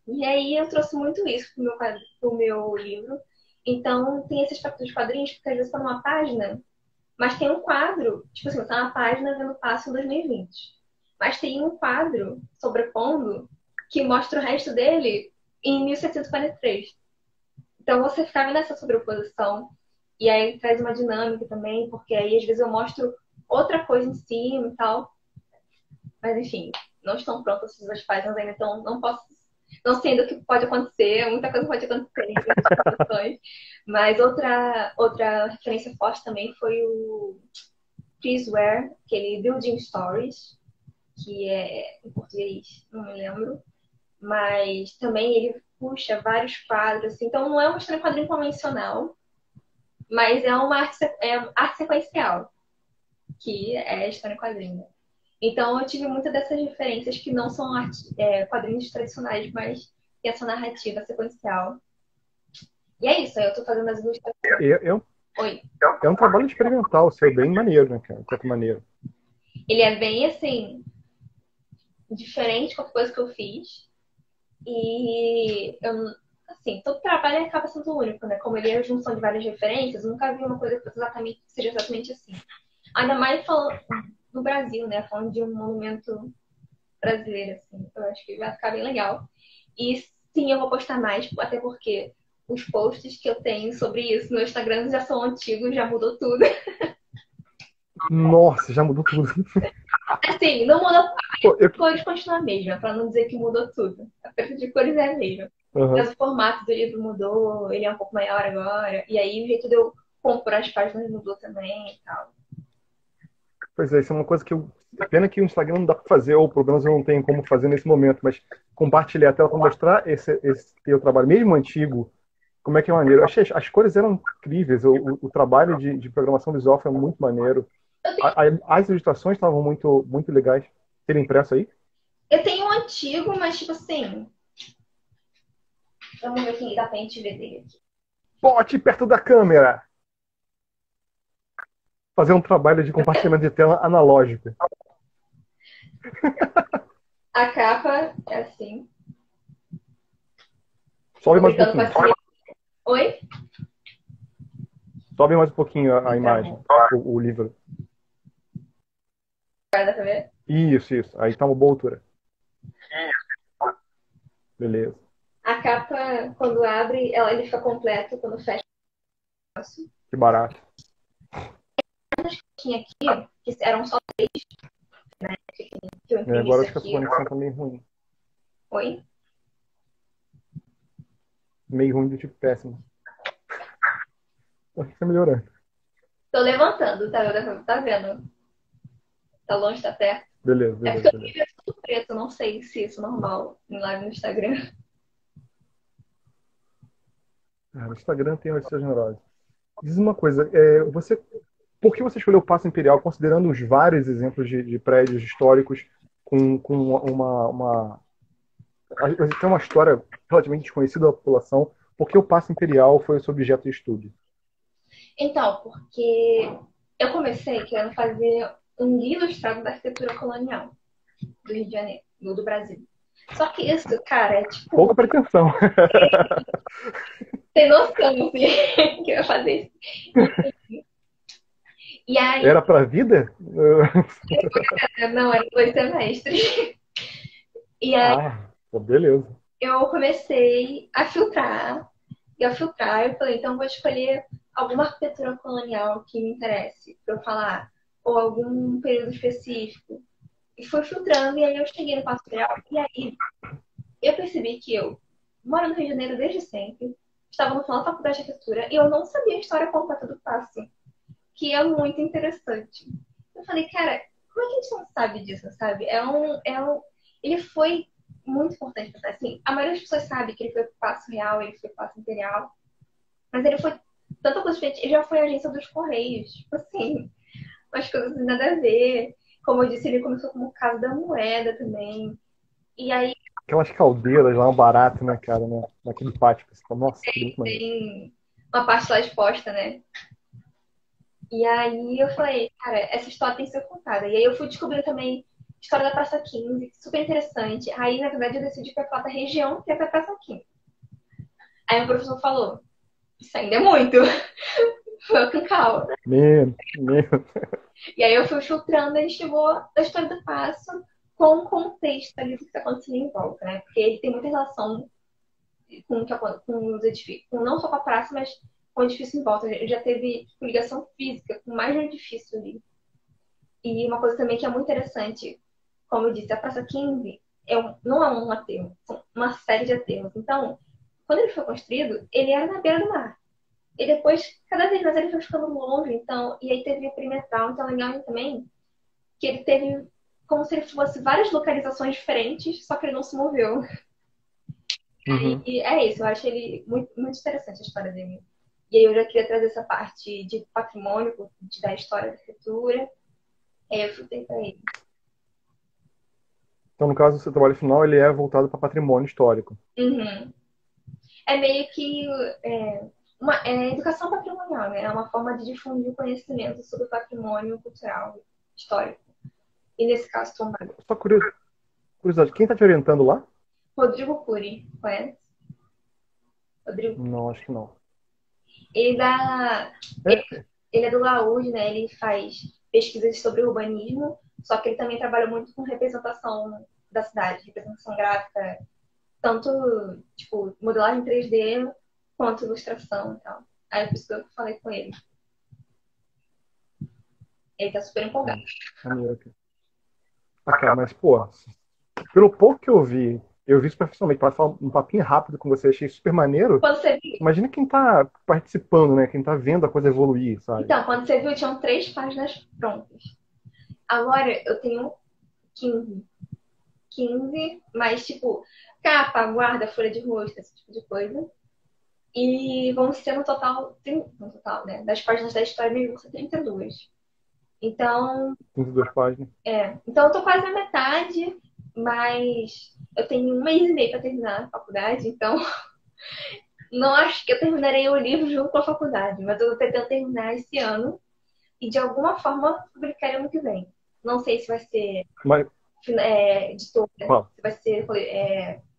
E aí eu trouxe muito isso pro meu livro. Então tem esse aspecto dos quadrinhos, porque às vezes está numa página, mas tem um quadro, tipo assim, tá na página vendo o Passo em 2020. Mas tem um quadro sobrepondo que mostra o resto dele em 1743. Então você ficava nessa sobreposição. E aí traz uma dinâmica também, porque aí às vezes eu mostro outra coisa em cima e tal. Mas enfim, não estão prontas essas duas páginas ainda, então não posso. Não sei ainda o que pode acontecer, muita coisa pode acontecer em situações. Mas outra referência forte também foi o Chris Ware, aquele Building Stories, que é em português, não me lembro. Mas também ele puxa vários quadros, assim. Então não é uma história em quadrinho convencional, mas é uma arte sequencial, que é a história em quadrinho. Então eu tive muitas dessas referências que não são quadrinhos tradicionais, mas tem essa narrativa sequencial. E é isso, aí eu tô fazendo as ilustrações. Oi. É um trabalho experimental, seu, bem maneiro, né, cara? Quanto maneiro. Ele é bem, assim, diferente de qualquer coisa que eu fiz. E assim, todo trabalho acaba sendo único, né? Como ele é a junção de várias referências, eu nunca vi uma coisa que seja exatamente assim. Ainda mais falando do Brasil, né? Falando de um monumento brasileiro, assim. Eu acho que vai ficar bem legal. E sim, eu vou postar mais, até porque os posts que eu tenho sobre isso no Instagram já são antigos, já mudou tudo. Nossa, já mudou tudo. Assim, não mudou. Pô, As cores continuam a mesma, pra não dizer que mudou tudo. A paleta de cores é a mesma. Aham. Mas o formato do livro mudou, ele é um pouco maior agora. E aí o jeito de eu comprar as páginas mudou também e tal. Pois é, isso é uma coisa que eu. Pena que o Instagram não dá pra fazer, ou pelo menos eu não tenho como fazer nesse momento, mas compartilhar a tela para mostrar esse teu trabalho, mesmo antigo, como é que é maneiro. Eu achei, as cores eram incríveis, o trabalho de programação visual foi muito maneiro. As ilustrações estavam muito, muito legais. Ter impresso aí? Eu tenho um antigo, mas tipo assim. Vamos ver se dá pra gente ver dele aqui. Bote perto da câmera! Fazer um trabalho de compartilhamento de tela analógico. A capa é assim. Sobe Tô mais um brincando com pouquinho. essa. Oi? Sobe mais um pouquinho a Tá imagem, bom. o livro. Dá pra ver? Isso. Aí tá uma boa altura. Beleza. A capa, quando abre, ele fica completo. Quando fecha, Que barato. tinha aqui, que eram só três, que eu imprimi Agora isso acho que a sua aqui. conexão tá meio ruim. Oi? Meio ruim do tipo péssimo. Acho que tá melhorando. Tô levantando, tá vendo? Tá longe, tá perto. Beleza, É beleza, porque eu beleza. vi tudo preto, não sei se isso é normal em live no Instagram. O Instagram tem as suas neuroses. Diz uma coisa, por que você escolheu o Paço Imperial, considerando os vários exemplos de prédios históricos com tem uma história relativamente desconhecida da população? Por que o Paço Imperial foi o seu objeto de estudo? Então, porque eu comecei querendo fazer um guia ilustrado da arquitetura colonial do Rio de Janeiro, do Brasil. Só que isso, cara, é tipo, Pouca pretensão. tem noção, assim, que eu ia fazer isso. E aí, Era pra vida? não, eram 2 semestres. E aí Pô, beleza. eu comecei a filtrar. E ao filtrar, eu falei, então eu vou escolher alguma arquitetura colonial que me interesse para eu falar, ou algum período específico. E fui filtrando, e aí eu cheguei no Paço Real, e aí eu percebi que eu moro no Rio de Janeiro desde sempre, estava no final da faculdade de arquitetura, e eu não sabia a história completa do Paço, que é muito interessante. Eu falei, cara, como é que a gente não sabe disso, sabe? Ele foi muito importante pra assim, a maioria das pessoas sabe que ele foi pro Paço Real, ele foi pro Paço Imperial, mas ele foi tanta coisa diferente, ele já foi agência dos Correios, tipo assim, umas coisas nada a ver. Como eu disse, ele começou como Casa da Moeda também. E aí Aquelas caldeiras lá, um barato, né, cara, né? Naquele pátio. Você fala, nossa, que muito maneiro. tem uma parte lá exposta, né? E aí eu falei, cara, essa história tem que ser contada. E aí eu fui descobrindo também a história da Praça 15, super interessante. Aí, na verdade, eu decidi que ia falar da região que é pra Praça 15. Aí o professor falou, isso ainda é muito. Foi com calma. Meu. E aí eu fui filtrando e a gente chegou da história do passo com o contexto ali do que está acontecendo em volta, né? Porque ele tem muita relação com os edifícios, com não só com a praça, mas com o edifício em volta. Ele já teve ligação física com mais de um edifício ali. E uma coisa também que é muito interessante, como eu disse, a Praça 15 não é um aterro, são uma série de aterros. Então, quando ele foi construído, ele era na beira do mar. E depois, cada vez mais ele foi ficando longe, então, e aí teve o perimetral, então é legal também que ele teve como se ele fosse várias localizações diferentes, só que ele não se moveu. Uhum. E é isso, eu acho ele muito, muito interessante a história dele. E aí eu já queria trazer essa parte de patrimônio, da história da arquitetura. Aí eu chutei pra ele. Então, no caso, o seu trabalho final ele é voltado para patrimônio histórico. Uhum. É meio que uma educação patrimonial, né? É uma forma de difundir o conhecimento sobre o patrimônio cultural histórico. E nesse caso, tomado. Só curiosidade, quem está te orientando lá? Rodrigo Cury, conhece? Rodrigo. Não, acho que não. Ele dá. É, Ele é do Laúde, né? Ele faz pesquisas sobre urbanismo, só que ele também trabalha muito com representação da cidade, representação gráfica, tanto, tipo, modelagem 3D quanto ilustração e tal. Aí por isso que eu falei com ele. Ele tá super empolgado. maneiro aqui. Ah, cara, mas, pô, pelo pouco que eu vi superficialmente, para falar um papinho rápido com você, achei super maneiro. Quando você viu, Imagina quem tá participando, né? Quem tá vendo a coisa evoluir, sabe? então, quando você viu, tinham 3 páginas prontas. Agora eu tenho 15. 15, mas tipo, capa, guarda, folha de rosto, esse tipo de coisa. E vão ser no total, no total, né? Das páginas da história mesmo, vão ser 32. Então, 22 páginas. então eu tô quase na metade, mas eu tenho um mês e meio para terminar a faculdade, então não acho que eu terminarei o livro junto com a faculdade, mas eu tô tentando terminar esse ano e de alguma forma publicar ano que vem. Não sei se vai ser Mas, editora, ó, se vai ser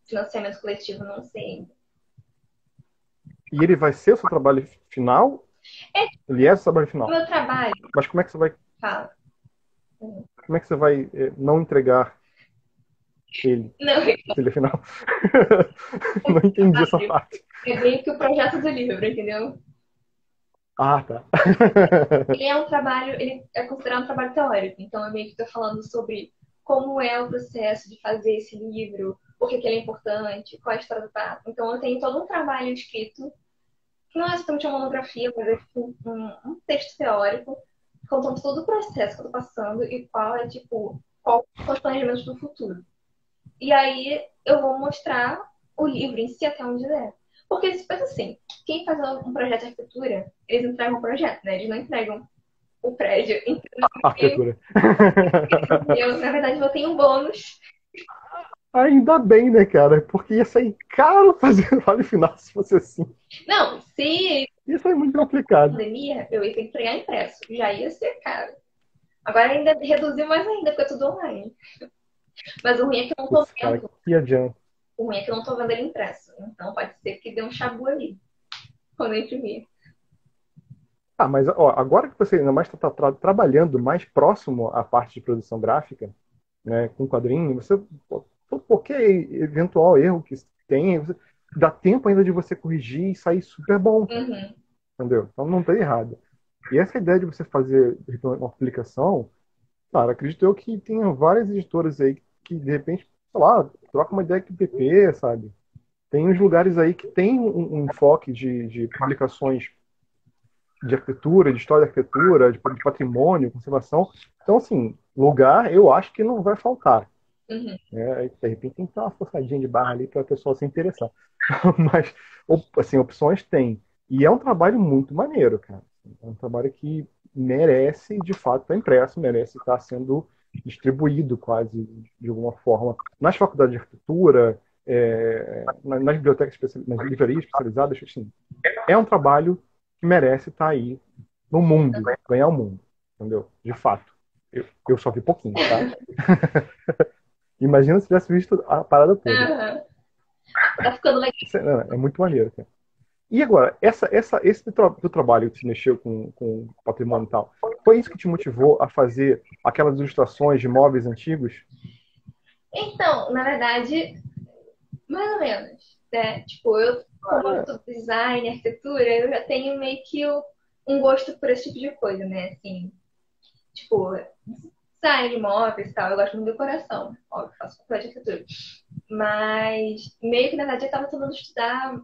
financiamento coletivo, não sei ainda. e ele vai ser o seu trabalho final? É Ele é o seu trabalho o final. meu trabalho, Mas fala. como é que você vai não entregar ele, Não, se ele é final? Não entendi essa parte. é meio que o projeto do livro, entendeu? Ah, tá. Ele é um trabalho, ele é considerado um trabalho teórico, então eu meio que estou falando sobre como é o processo de fazer esse livro, por que que ele é importante, qual é a história do papo. Então eu tenho todo um trabalho escrito, que não é exatamente uma monografia, mas é tipo um texto teórico, contando todo o processo que eu estou passando e qual é, tipo, qual são os planejamentos do futuro. E aí eu vou mostrar o livro em si até onde der. Porque se pensa assim, quem faz um projeto de arquitetura, eles entregam um projeto, né? Eles não entregam o prédio. Então, Arquitetura. na verdade, eu tenho um bônus. Ainda bem, né, cara? Porque ia sair caro fazer o trabalho final se fosse assim. Não, se Ia sair muito complicado. pandemia, eu ia ter que entregar impresso. Já ia ser caro. Agora ainda reduziu mais ainda, porque é tudo online. Mas o ruim é que eu não tô Putz, cara, vendo. que adianta. O ruim é que eu não tô vendo ele impresso. Então pode ser que dê um chabu ali quando eu imprimir. Ah, mas ó, agora que você ainda mais está trabalhando mais próximo à parte de produção gráfica, né, com quadrinho, você, qualquer eventual erro que tenha, dá tempo ainda de você corrigir e sair super bom, cara, Uhum. entendeu? Então não tá errado. E essa ideia de você fazer uma publicação, cara, acredito eu que tenha várias editoras aí que, de repente, sei lá, troca uma ideia com o PP, sabe? Tem uns lugares aí que tem um enfoque de publicações de arquitetura, de história da arquitetura, de patrimônio, conservação. Então, assim, lugar eu acho que não vai faltar. Uhum. Né? De repente tem que ter uma forçadinha de barra ali para o pessoal se interessar. Mas, assim, opções tem. E é um trabalho muito maneiro, cara. É um trabalho que merece, de fato, estar impresso, merece estar sendo distribuído quase de alguma forma nas faculdades de arquitetura, nas bibliotecas, nas livrarias especializadas. Assim, é um trabalho que merece estar aí no mundo, ganhar o mundo, entendeu? De fato. Eu só vi pouquinho, tá? Imagina se tivesse visto a parada toda. Uhum. Tá ficando legal. É muito maneiro, cara. E agora, esse teu trabalho que te mexeu com patrimônio e tal, foi isso que te motivou a fazer aquelas ilustrações de móveis antigos? Então, na verdade, mais ou menos. Né? Tipo, eu, como eu estudo design, arquitetura, eu já tenho meio que um gosto por esse tipo de coisa, né? Assim, tipo, design de móveis e tal, eu gosto muito de decoração. Óbvio, faço faculdade de arquitetura. Mas meio que, na verdade, eu tava tentando estudar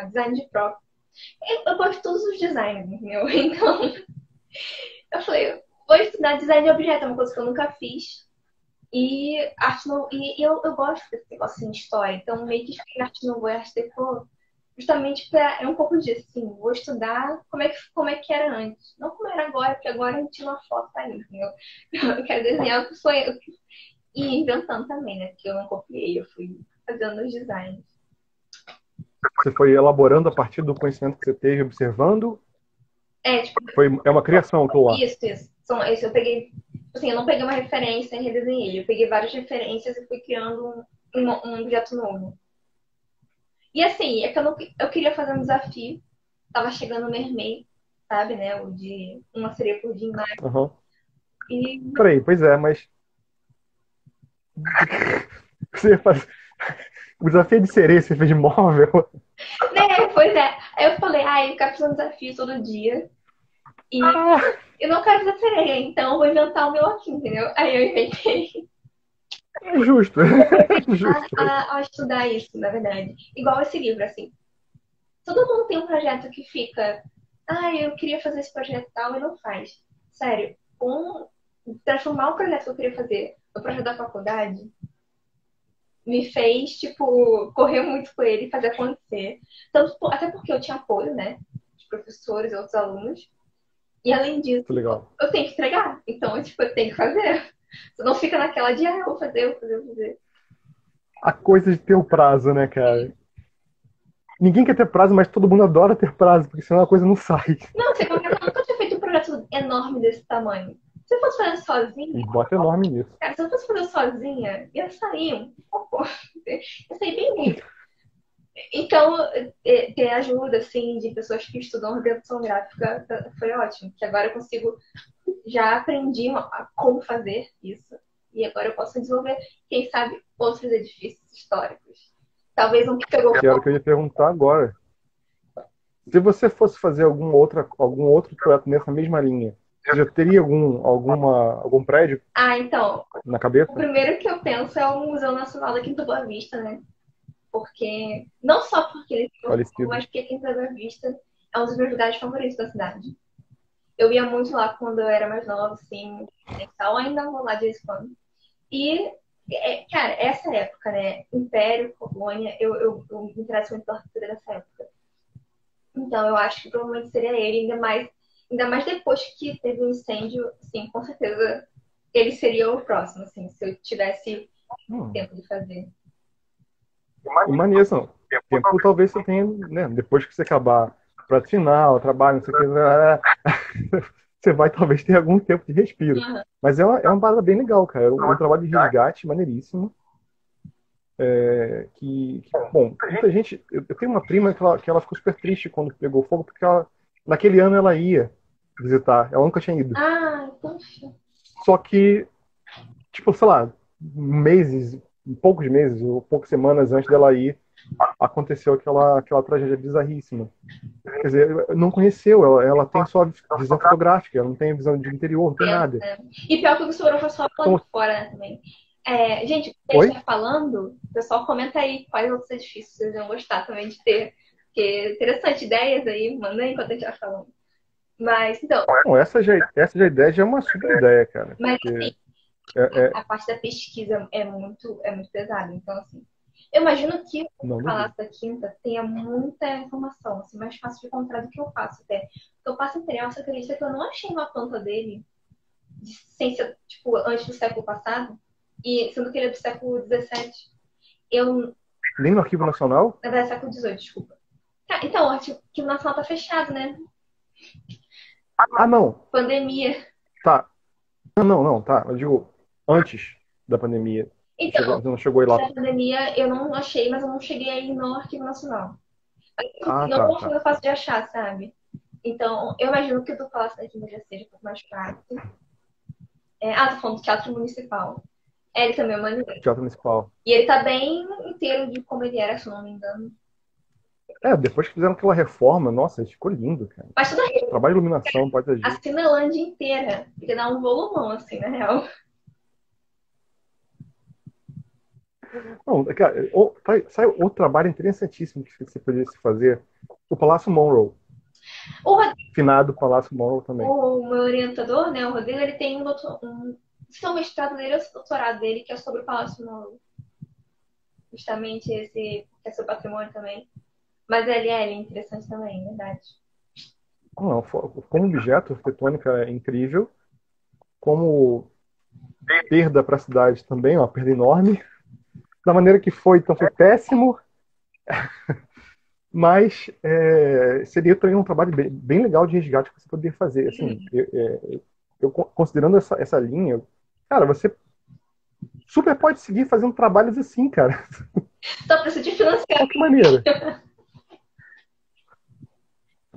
design de próprio. Eu gosto de todos os designs, entendeu? Então, eu falei, vou estudar design de objeto, é uma coisa que eu nunca fiz. E arte no... e eu gosto desse negócio assim, de história. Então, meio que escrever arte no e arte deco, justamente para é um pouco disso, assim, vou estudar como é que era antes. Não como era agora, porque agora a gente tira uma foto tá aí, entendeu? Eu quero desenhar o que foi. E inventando também, né? Porque eu não copiei, eu fui fazendo os designs. Você foi elaborando a partir do conhecimento que você teve observando? Tipo, É uma criação aquilo lá. isso. Isso eu peguei. Assim, eu não peguei uma referência e redesenhei. Eu peguei várias referências e fui criando um objeto novo. E assim, é que eu queria fazer um desafio. Tava chegando o Mermaid, sabe, né? O de uma sereia por dia em maio. Aham. E, Peraí, pois é, mas você faz... o desafio de sereia você fez de móvel? né, pois é. Aí eu falei, eu quero fazer um desafio todo dia. E Ah, eu não quero fazer sereia, então eu vou inventar o meu aqui, entendeu? Aí eu inventei é justo. É justo. a estudar isso, na verdade. Igual esse livro, assim. Todo mundo tem um projeto que fica, eu queria fazer esse projeto tal e não faz. Sério, transformar o projeto que eu queria fazer no projeto da faculdade me fez, tipo, correr muito com ele e fazer acontecer. Tanto, até porque eu tinha apoio, né? De professores e outros alunos. E além disso, Muito legal. eu tenho que entregar. Então, tipo, eu tenho que fazer. Você não fica naquela de, eu vou fazer, eu vou fazer, eu vou fazer. A coisa de ter o prazo, né, cara? Ninguém quer ter prazo, mas todo mundo adora ter prazo, porque senão a coisa não sai. Não, você conhece, eu nunca tinha feito um projeto enorme desse tamanho. Se eu fosse fazer Um sozinha, bota enorme nisso. cara, se eu fosse fazer sozinha, ia sair um pouco. Ia sair bem ruim. Então, ter ajuda, assim, de pessoas que estudam organização gráfica foi ótimo. Que agora eu consigo, já aprendi como fazer isso. E agora eu posso desenvolver, quem sabe, outros edifícios históricos. Talvez um que pegou Que era o que eu ia perguntar agora. Se você fosse fazer algum outro projeto nessa mesma linha, você já teria algum prédio então, na o cabeça? primeiro que eu penso é o Museu Nacional da Quinta Boa Vista, né? Porque, não só porque ele tem um fogo, Falecido. mas porque a Quinta Boa Vista é um dos meus lugares favoritos da cidade. Eu ia muito lá quando eu era mais nova, assim, e tal, ainda vou lá de vez em quando. E, cara, essa época, né? Império, colônia, eu me interesso muito pela arquitetura dessa época. Então, eu acho que provavelmente seria ele, ainda mais depois que teve um incêndio, assim, com certeza ele seria o próximo, assim, se eu tivesse Hum, tempo de fazer. e maneiro, não. Tempo talvez você tenha, né? Depois que você acabar o projeto final, trabalho, não sei o que, você vai talvez ter algum tempo de respiro. Uhum. Mas é uma parada bem legal, cara. É um trabalho de resgate maneiríssimo. Bom, muita gente. Eu tenho uma prima que ela ficou super triste quando pegou fogo, porque naquele ano ela ia visitar. Ela nunca tinha ido. Poxa. Só que, tipo, sei lá, poucos meses, ou poucas semanas antes dela ir, aconteceu aquela tragédia bizarríssima. Quer dizer, não conheceu, ela tem só visão fotográfica, ela não tem visão de interior, não tem Pensa, nada. né? E pior que o Sororo foi só Então, falando fora, né, também. Gente, o que a gente oi? vai falando, o pessoal comenta aí quais outros edifícios vocês iam gostar também de ter. Porque interessante, ideias aí, manda aí enquanto a gente vai falando. Mas, então, Não, essa ideia já é uma super ideia, cara. mas Porque assim, é, a parte da pesquisa é muito pesada. Então, assim, eu imagino que o não duvido. Palácio da Quinta tenha muita informação, assim, mais fácil de encontrar do que eu faço até. Porque eu passo Imperial, você acredita que eu não achei uma planta dele de ciência, tipo, antes do século passado? E sendo que ele é do século XVII. Eu, Nem no Arquivo Nacional? na verdade, século XVIII, desculpa. Então, o Arquivo Nacional tá fechado, né? Ah, não. Pandemia. Tá. Não, não, tá. Eu digo, antes da pandemia. Então, Você não chegou aí lá. na pandemia eu não achei, mas eu não cheguei aí no Arquivo Nacional. Ah, Não tá, é tá. uma fácil de achar, sabe? Então, eu imagino que o do Palácio da Quinta já seja um pouco mais prático. Tô falando do Teatro Municipal. Ele também é maneiro. Teatro Municipal. E ele tá bem inteiro de como ele era, se eu não me engano. Depois que fizeram aquela reforma, nossa, ficou lindo, cara. Mas toda Trabalho de iluminação, a paisagista. Cinelândia inteira, porque dá um volumão, assim, na real. Não, cara, sabe outro trabalho interessantíssimo que você poderia se fazer? O Palácio Monroe. O, Rod- Finado Palácio Monroe também. o meu orientador, né, o Rodrigo, ele tem se é o mestrado dele ou o doutorado dele, que é sobre o Palácio Monroe. Justamente esse, que é sobre patrimônio também. Mas ele é interessante também, verdade. Não, como objeto arquitetônico é incrível. Como perda para a cidade também, uma perda enorme. Da maneira que foi, então foi péssimo. Mas seria também um trabalho bem legal de resgate que você poderia fazer. Assim, eu considerando essa linha, cara, você super pode seguir fazendo trabalhos assim, cara. Só precisa de Olha financiamento. que maneiro.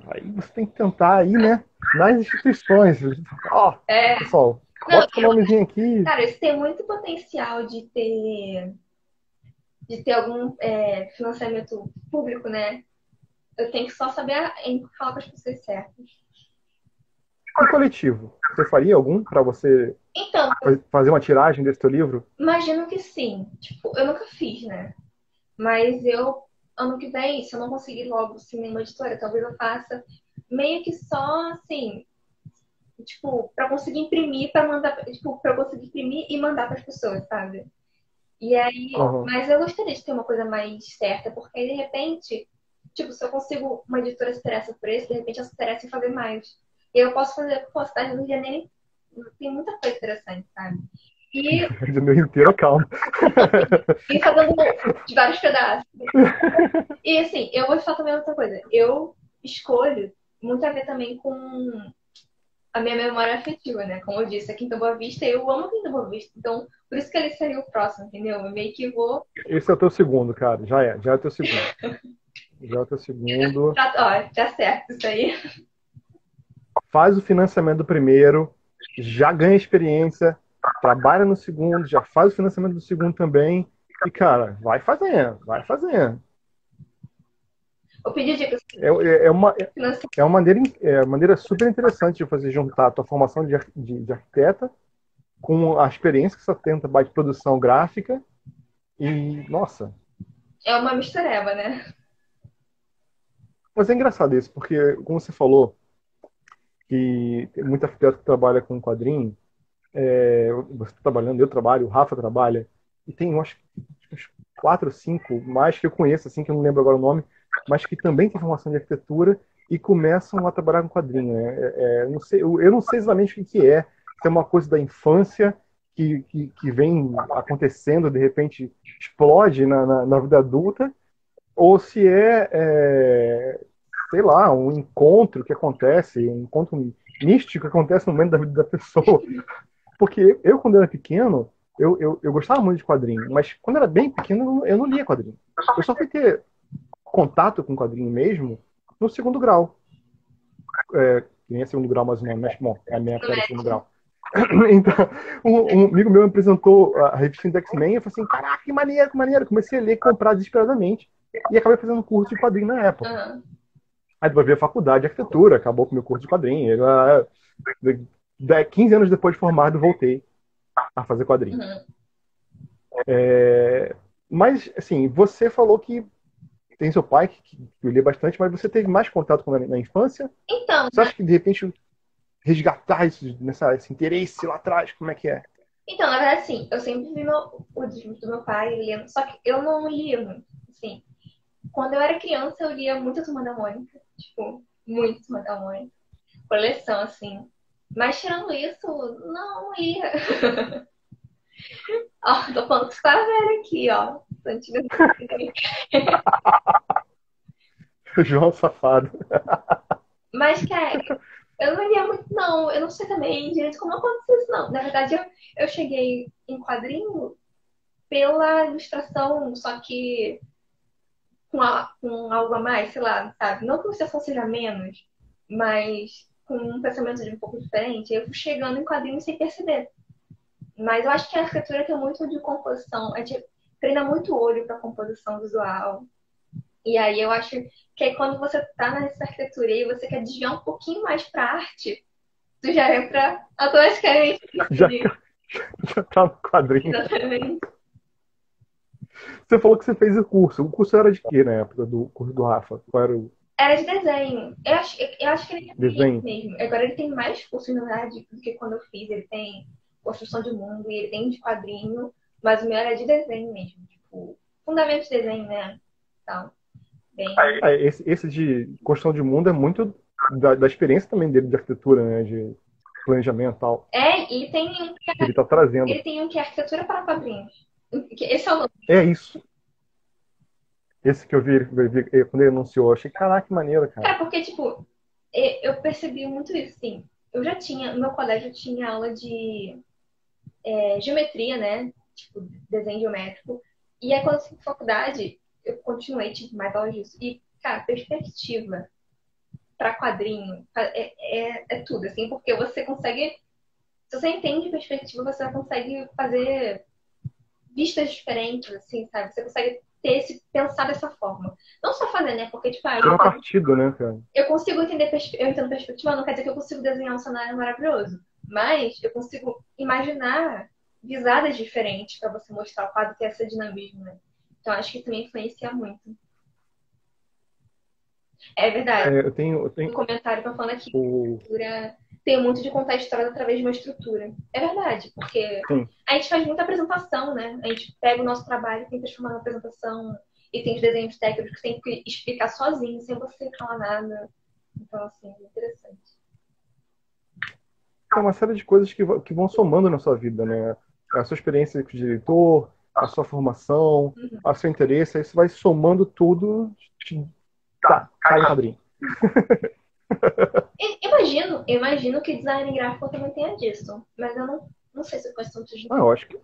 Aí você tem que tentar aí, né? Nas instituições. Ó, pessoal, Não, bota seu nomezinho aqui. cara, isso tem muito potencial de ter algum financiamento público, né? Eu tenho que só saber falar com as pessoas certas. E coletivo? Você faria algum para você Então, fazer uma tiragem desse teu livro? imagino que sim. Tipo, eu nunca fiz, né? Mas ano que vem, se eu não conseguir logo assim, nenhuma editora, talvez eu faça meio que só assim, tipo, para conseguir imprimir, para mandar, tipo, para conseguir imprimir e mandar para as pessoas, sabe? E aí, Uhum. mas eu gostaria de ter uma coisa mais certa, porque aí, de repente, tipo, se eu consigo, uma editora se interessa por isso, de repente ela se interessa em fazer mais. E eu posso fazer, pô, a cidade do Rio de Janeiro tem muita coisa interessante, sabe? E Rio de Janeiro inteiro, calma. ir fazendo de vários pedaços. E assim, eu vou te falar também outra coisa. Eu escolho muito a ver também com a minha memória afetiva, né? Como eu disse, a Quinta Boa Vista, eu amo a Quinta Boa Vista. Então, por isso que ele seria o próximo, entendeu? Eu meio que vou. Esse é o teu segundo, cara. Já é o teu segundo. Já é o teu segundo. Já certo isso aí. Faz o financiamento do primeiro, já ganha experiência, trabalha no segundo, já faz o financiamento do segundo também. E, cara, vai fazendo, vai fazendo. Eu pedi dicas É uma, financeiras. é uma maneira super interessante de fazer juntar a tua formação de arquiteta com a experiência que você tem no trabalho de produção gráfica. E, nossa. É uma mistureba, né? Mas é engraçado isso, porque, como você falou, que tem muita arquiteta que trabalha com quadrinho, você está trabalhando, eu trabalho, o Rafa trabalha, e tem, eu acho, uns 4 ou 5 mais que eu conheço, assim, que eu não lembro agora o nome, mas que também têm formação de arquitetura e começam a trabalhar com quadrinho. Né? Eu não sei exatamente o que é, se é uma coisa da infância que vem acontecendo, de repente explode na vida adulta, ou se sei lá, um encontro que acontece, um encontro místico que acontece no momento da vida da pessoa. Porque eu, quando era pequeno, eu gostava muito de quadrinho, mas quando era bem pequeno, eu não lia quadrinho. Eu só fui ter contato com quadrinho mesmo no segundo grau. Que nem é segundo grau mais ou menos, mas, bom, a minha época era segundo grau. Então, um amigo meu me apresentou a revista do X-Men e eu falei assim, caraca, que maneiro, que maneiro. Comecei a ler e comprar desesperadamente. E acabei fazendo um curso de quadrinho na época. Uhum. Aí depois veio a faculdade de arquitetura, acabou com o meu curso de quadrinho. 15 anos depois de formado, voltei a fazer quadrinho. Uhum. Mas, assim, você falou que tem seu pai que lê bastante, mas você teve mais contato com na infância? Então, Você acha que, de repente, resgatar esse interesse lá atrás, como é que é? Então, na verdade, sim, eu sempre vi o livro do meu pai lendo, só que eu não lia muito, assim. Quando eu era criança, eu lia muito Turma da Mônica, tipo, muito Turma da Mônica, coleção, assim. Mas tirando isso, não lia. Ó, tô falando com os caras velhos aqui, ó. João Safado. Mas, cara, eu não lia muito, não. Eu não sei também direito como aconteceu isso, não. Na verdade, eu cheguei em quadrinho pela ilustração, só que com algo a mais, sei lá, sabe? Não que a ilustração seja menos, mas com um pensamento de um pouco diferente. Eu fui chegando em quadrinhos sem perceber. Mas eu acho que a arquitetura tem muito de composição. A gente treina muito o olho para composição visual. E aí eu acho que aí quando você tá nessa arquitetura e você quer desviar um pouquinho mais para arte, tu já entra automaticamente. Já tá no quadrinho. Exatamente. Você falou que você fez o curso. O curso era de quê na época do curso do Rafa? Qual era o Era de desenho. Eu acho que ele é desenho? mesmo. Agora ele tem mais cursos, na verdade, do que quando eu fiz. Ele tem construção de mundo e ele tem de quadrinho, mas o meu era de desenho mesmo. Tipo, fundamentos de desenho, né? Então, bem. Esse de construção de mundo é muito da experiência também dele de arquitetura, né? De planejamento e tal. E tem um Que ele tá trazendo. ele tem um que é arquitetura para quadrinhos. Esse é o nome. É isso. Esse que eu vi quando ele anunciou. Eu achei, caraca, que maneiro, cara. Cara, porque, tipo, eu percebi muito isso, sim. Eu já tinha, no meu colégio tinha aula de geometria, né? tipo, desenho geométrico. E aí, quando eu fui pra faculdade, eu continuei, tipo, mais aula disso. E, cara, perspectiva para quadrinho é tudo, assim, porque você consegue. Se você entende perspectiva, você consegue fazer vistas diferentes, assim, sabe? Você consegue pensar dessa forma. Não só fazer, né? Porque, tipo, Tira partido, né, cara? eu consigo entender, eu entendo perspectiva, não quer dizer que eu consigo desenhar um cenário maravilhoso. Mas eu consigo imaginar visadas diferentes para você mostrar o quadro ter essa dinamismo, né? Então acho que também influencia muito. É verdade. Eu tenho Um comentário que eu falando aqui. o... Tem muito de contar a história através de uma estrutura. É verdade, porque Sim. a gente faz muita apresentação, né? A gente pega o nosso trabalho e tenta transformar numa apresentação. E tem os desenhos técnicos que tem que explicar sozinho, sem você falar nada. Então, assim, é interessante. É uma série de coisas que vão somando na sua vida, né? A sua experiência com o diretor, a sua formação, o seu interesse, isso vai somando tudo. Tá, cai em quadrinho. Eu imagino que design gráfico também tenha disso, mas eu não sei se eu conheço tanto de... Eu acho que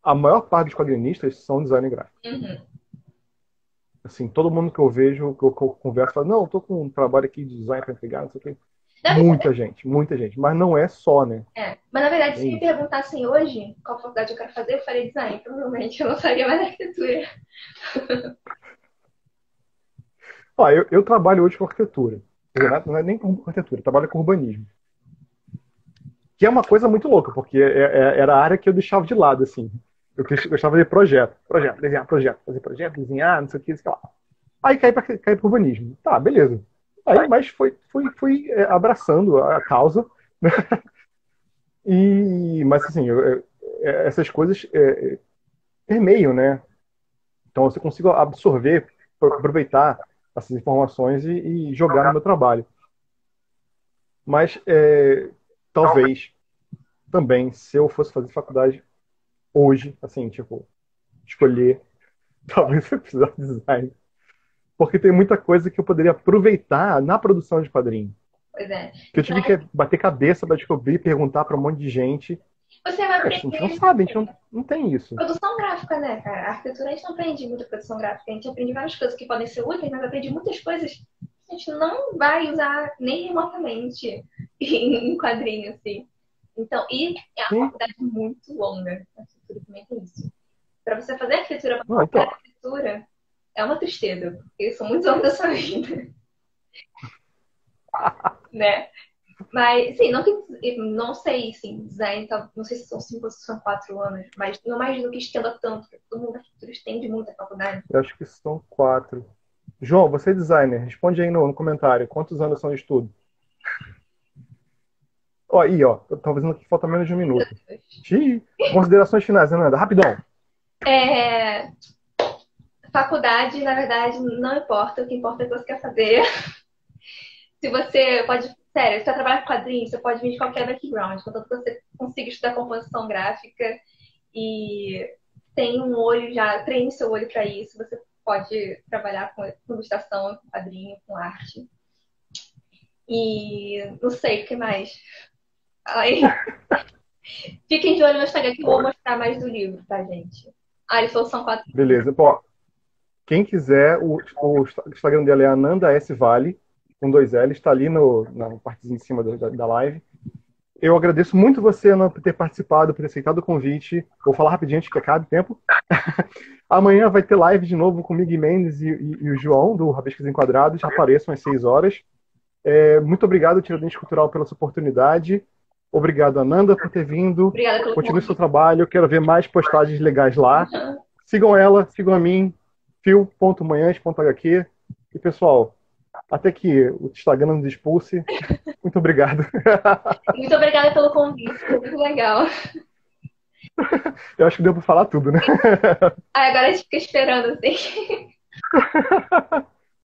a maior parte dos quadrinistas são design gráfico. Assim, todo mundo que eu vejo, que eu converso, fala, não, eu tô com um trabalho aqui de design para entregar, não sei o quê. Muita gente. Mas não é só, né? Mas na verdade, se me perguntassem hoje qual faculdade eu quero fazer, eu faria design. Provavelmente eu não faria mais arquitetura. Eu trabalho hoje com arquitetura. Não é nem com arquitetura, eu trabalho com urbanismo. Que é uma coisa muito louca, porque era a área que eu deixava de lado, assim. Eu gostava de desenhar projeto, fazer projeto, desenhar, não sei o que, sei lá. Aí caí para urbanismo. Tá, beleza. Aí, mas fui abraçando a causa. Né? Mas assim, essas coisas permeiam, né? Então você consigo absorver, aproveitar essas informações e jogar no meu trabalho. Mas talvez também, se eu fosse fazer faculdade hoje, assim, tipo, escolher, talvez eu precisasse de design. Porque tem muita coisa que eu poderia aproveitar na produção de quadrinho. Pois é. Que eu tive que bater cabeça para descobrir, perguntar para um monte de gente. Você vai aprender... A gente não sabe, a gente não tem isso. Produção gráfica, né, cara? A arquitetura a gente não aprende muita produção gráfica. A gente aprende várias coisas que podem ser úteis, mas aprende muitas coisas que a gente não vai usar nem remotamente em quadrinho, assim. Então, e é uma faculdade muito longa. A arquitetura também tem isso. Para você fazer arquitetura, arquitetura é uma tristeza, porque são muitos anos da sua vida. Né? Mas, sim, não sei, sim, design, não sei se são 5 ou se são 4 anos, mas não imagino que estenda tanto, porque todo mundo da arquitetura estende muito a faculdade. Eu acho que são 4. João, você é designer, responde aí no comentário, quantos anos são de estudo? Eu tô fazendo aqui, falta menos de 1 minuto. Considerações finais, Ananda, rapidão. Faculdade, na verdade, não importa, o que importa é o que você quer fazer. Se você pode... Sério, se você trabalha com quadrinhos, você pode vir de qualquer background, contanto que você consiga estudar composição gráfica e tem um olho já, treine seu olho para isso, você pode trabalhar com ilustração, com quadrinho, com arte. E não sei o que mais. Aí, fiquem de olho no Instagram que eu vou mostrar mais do livro, tá, gente? Ele falou que são 4. Beleza. Quem quiser, o Instagram dela é Ananda S. Vale, com 2 L, está ali na partezinha em cima da live. Eu agradeço muito você, Ana, por ter participado, por ter aceitado o convite. Vou falar rapidinho antes que acabe o tempo. Amanhã vai ter live de novo com o Miguel Mendes e o João, do Rabiscos Enquadrados. Apareçam às 6 horas. Muito obrigado, Tiradentes Cultural, pela sua oportunidade. Obrigado, Ananda, por ter vindo. Continue seu trabalho. Eu quero ver mais postagens legais lá. Sigam ela, sigam a mim, fio.manhãs.hq. E, pessoal, até que o Instagram nos expulse. Muito obrigado. Muito obrigada pelo convite, foi muito legal. Eu acho que deu para falar tudo, né? Agora a gente fica esperando, assim.